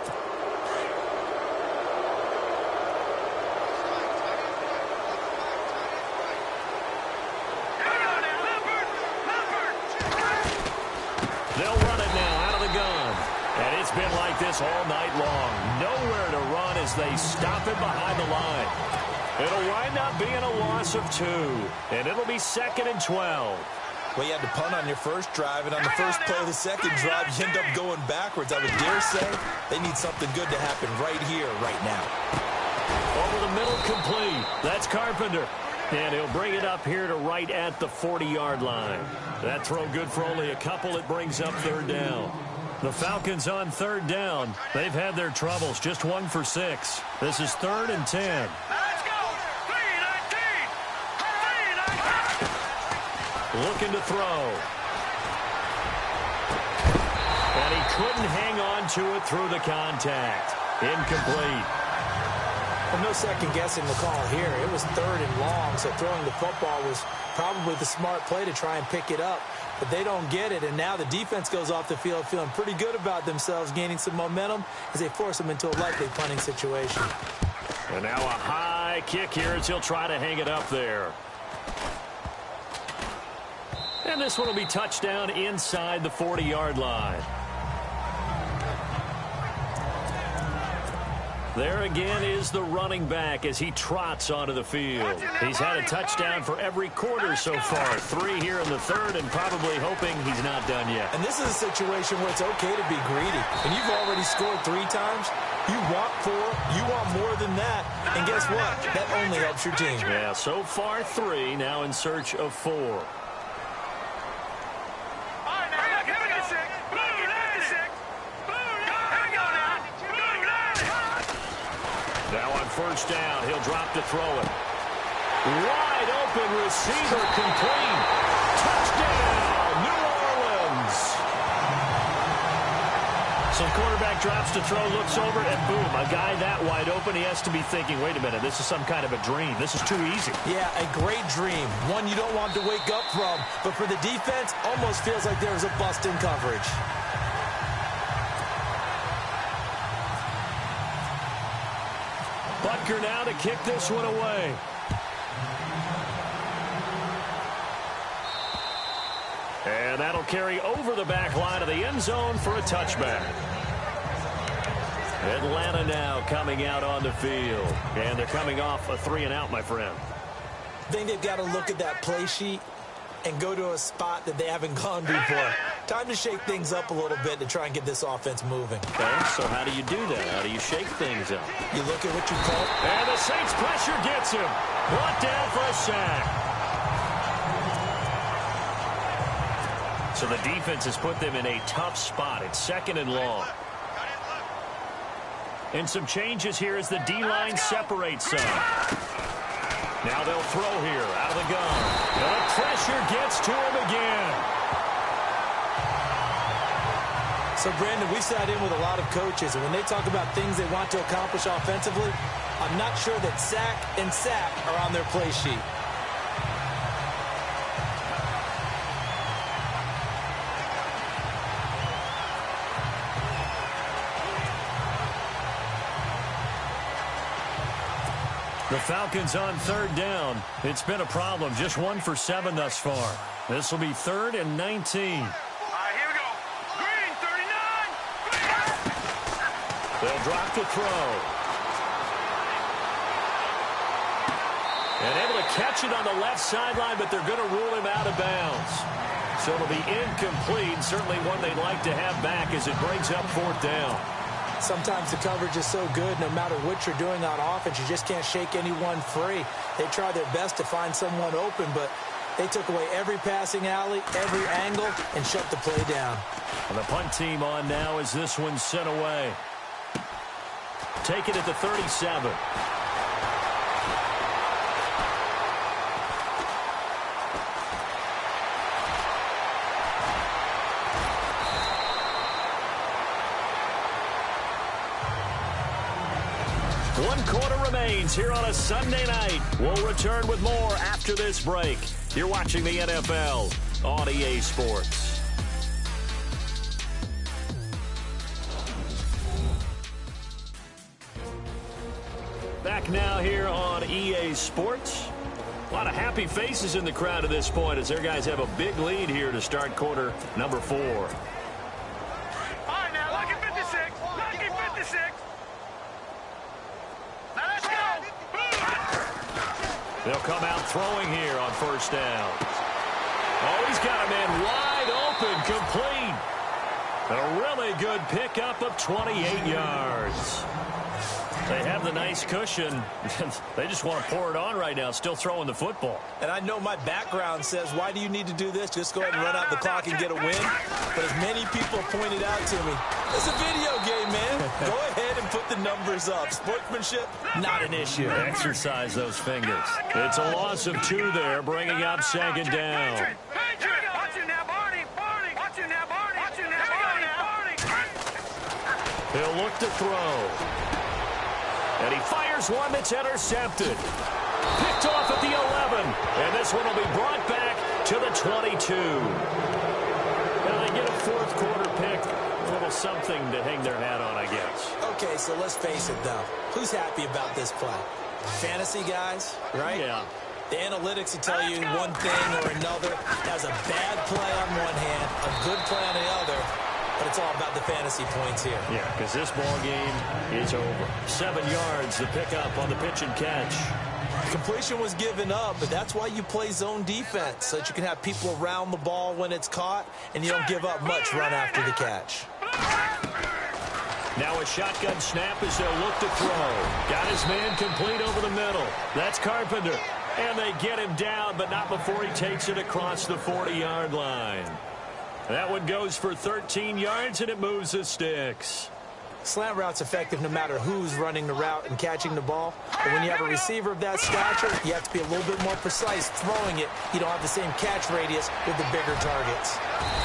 They'll run it now out of the gun. And it's been like this all night long. Nowhere to run as they stop it behind the line. It'll wind up being a loss of 2. And it'll be 2nd and 12. Well, you had to punt on your 1st drive, and on the first play of the 2nd drive, you end up going backwards. I would dare say they need something good to happen right here, right now. Over the middle, complete. That's Carpenter. And he'll bring it up here to right at the 40-yard line. That throw good for only a couple. It brings up 3rd down. The Falcons on 3rd down. They've had their troubles. Just 1 for 6. This is 3rd and 10. Let's go! 3-19! 3-19! Looking to throw. And he couldn't hang on to it through the contact. Incomplete. Well, no second guessing the call here. It was 3rd and long, so throwing the football was probably the smart play to try and pick it up. But they don't get it, and now the defense goes off the field feeling pretty good about themselves, gaining some momentum as they force them into a likely punting situation. And now a high kick here as he'll try to hang it up there. And this one will be touchdown inside the 40-yard line. There again is the running back as he trots onto the field. He's had a touchdown for every quarter so far. 3 here in the third and probably hoping he's not done yet. And this is a situation where it's okay to be greedy. And you've already scored 3 times. You want 4. You want more than that. And guess what? That only helps your team. Yeah, so far 3. Now in search of 4. First down, he'll drop to throw it. Wide open receiver complete. Touchdown, New Orleans. So the quarterback drops to throw, looks over, and boom, a guy that wide open, he has to be thinking, wait a minute, this is some kind of a dream. This is too easy. Yeah, a great dream. One you don't want to wake up from. But for the defense, almost feels like there was a bust in coverage. Butker now to kick this one away. And that'll carry over the back line of the end zone for a touchback. Atlanta now coming out on the field. And they're coming off a 3-and-out, my friend. I think they've got to look at that play sheet and go to a spot that they haven't gone before. Time to shake things up a little bit to try and get this offense moving. Okay, so how do you do that? How do you shake things up? You look at what you call. And the Saints pressure gets him. Brought down for a sack. So the defense has put them in a tough spot. It's 2nd and long. And some changes here as the D-line separates some. Now they'll throw here out of the gun. And the pressure gets to him again. So, Brandon, we sat in with a lot of coaches, and when they talk about things they want to accomplish offensively, I'm not sure that sack and sack are on their play sheet. The Falcons on 3rd down. It's been a problem. Just 1 for 7 thus far. This will be 3rd and 19. They'll drop to throw. And able to catch it on the left sideline, but they're going to rule him out of bounds. So it'll be incomplete. Certainly one they'd like to have back as it brings up 4th down. Sometimes the coverage is so good, no matter what you're doing on offense, you just can't shake anyone free. They try their best to find someone open, but they took away every passing alley, every angle, and shut the play down. And the punt team on now as this one's sent away. Take it at the 37. One quarter remains here on a Sunday night. We'll return with more after this break. You're watching the NFL on EA Sports. Back now here on EA Sports. A lot of happy faces in the crowd at this point as their guys have a big lead here to start quarter number 4. All right, now, lucky 56. Lucky 56. Now, let's go. They'll come out throwing here on 1st down. Oh, he's got a man wide open, complete. A really good pickup of 28 yards. They have the nice cushion. They just want to pour it on right now, still throwing the football. And I know my background says, why do you need to do this? Just go ahead and run out the clock and get a win. But as many people pointed out to me, it's a video game, man. Go ahead and put the numbers up. Sportsmanship, not an issue. Exercise those fingers. It's a loss of 2 there, bringing up 2nd down. He'll look to throw. And he fires one that's intercepted. Picked off at the 11. And this one will be brought back to the 22. Now they get a 4th quarter pick. A little something to hang their hat on, I guess. Okay, so let's face it, though. Who's happy about this play? Fantasy guys, right? Yeah. The analytics will tell you one thing or another. Has a bad play on one hand, a good play on the other. but it's all about the fantasy points here. Yeah, because this ball game is over. 7 yards to pick up on the pitch and catch. Completion was given up, but that's why you play zone defense, so that you can have people around the ball when it's caught, and you don't give up much run after the catch. Now a shotgun snap as they'll look to throw. Got his man complete over the middle. That's Carpenter. And they get him down, but not before he takes it across the 40-yard line. That one goes for 13 yards, and it moves the sticks. Slant route's effective no matter who's running the route and catching the ball. But when you have a receiver of that stature, you have to be a little bit more precise throwing it. You don't have the same catch radius with the bigger targets.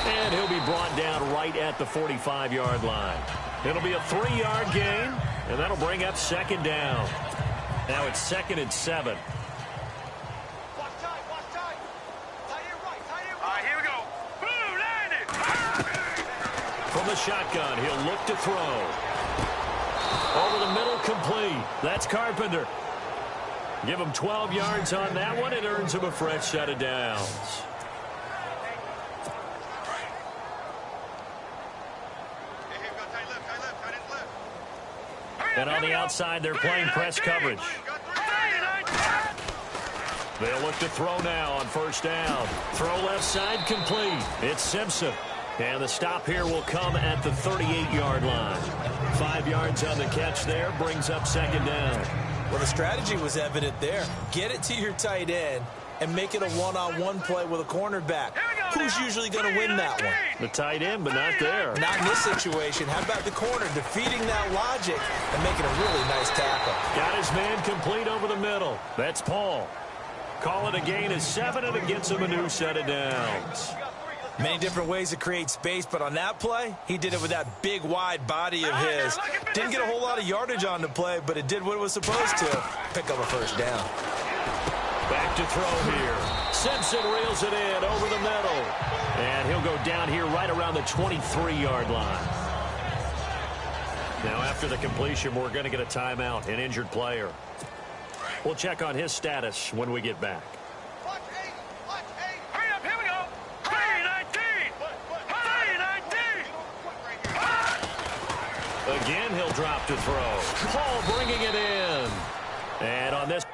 And he'll be brought down right at the 45-yard line. It'll be a 3-yard gain, and that'll bring up second down. Now it's 2nd and 7. Here we go. Boom, landed. From the shotgun, he'll look to throw. Over the middle, complete. That's Carpenter. Give him 12 yards on that one. It earns him a fresh set of downs. And on the outside, they're playing press coverage. They'll look to throw now on first down. Throw left side, complete. It's Simpson. And the stop here will come at the 38-yard line. 5 yards on the catch there, brings up second down. Well, the strategy was evident there. Get it to your tight end and make it a one-on-one play with a cornerback. Who's usually going to win that one? The tight end, but not there. Not in this situation. How about the corner defeating that logic and making a really nice tackle? Got his man complete over the middle. That's Paul. Call it a gain of 7, and it gets him a new set of downs. Many different ways to create space, but on that play, he did it with that big, wide body of his. Didn't get a whole lot of yardage on the play, but it did what it was supposed to. Pick up a first down. Back to throw here. Simpson reels it in over the middle. And he'll go down here right around the 23-yard line. Now, after the completion, we're going to get a timeout, an injured player. We'll check on his status when we get back. Hurry up, here we go. 3-19. 3-19. Again, he'll drop to throw. Paul bringing it in. And on this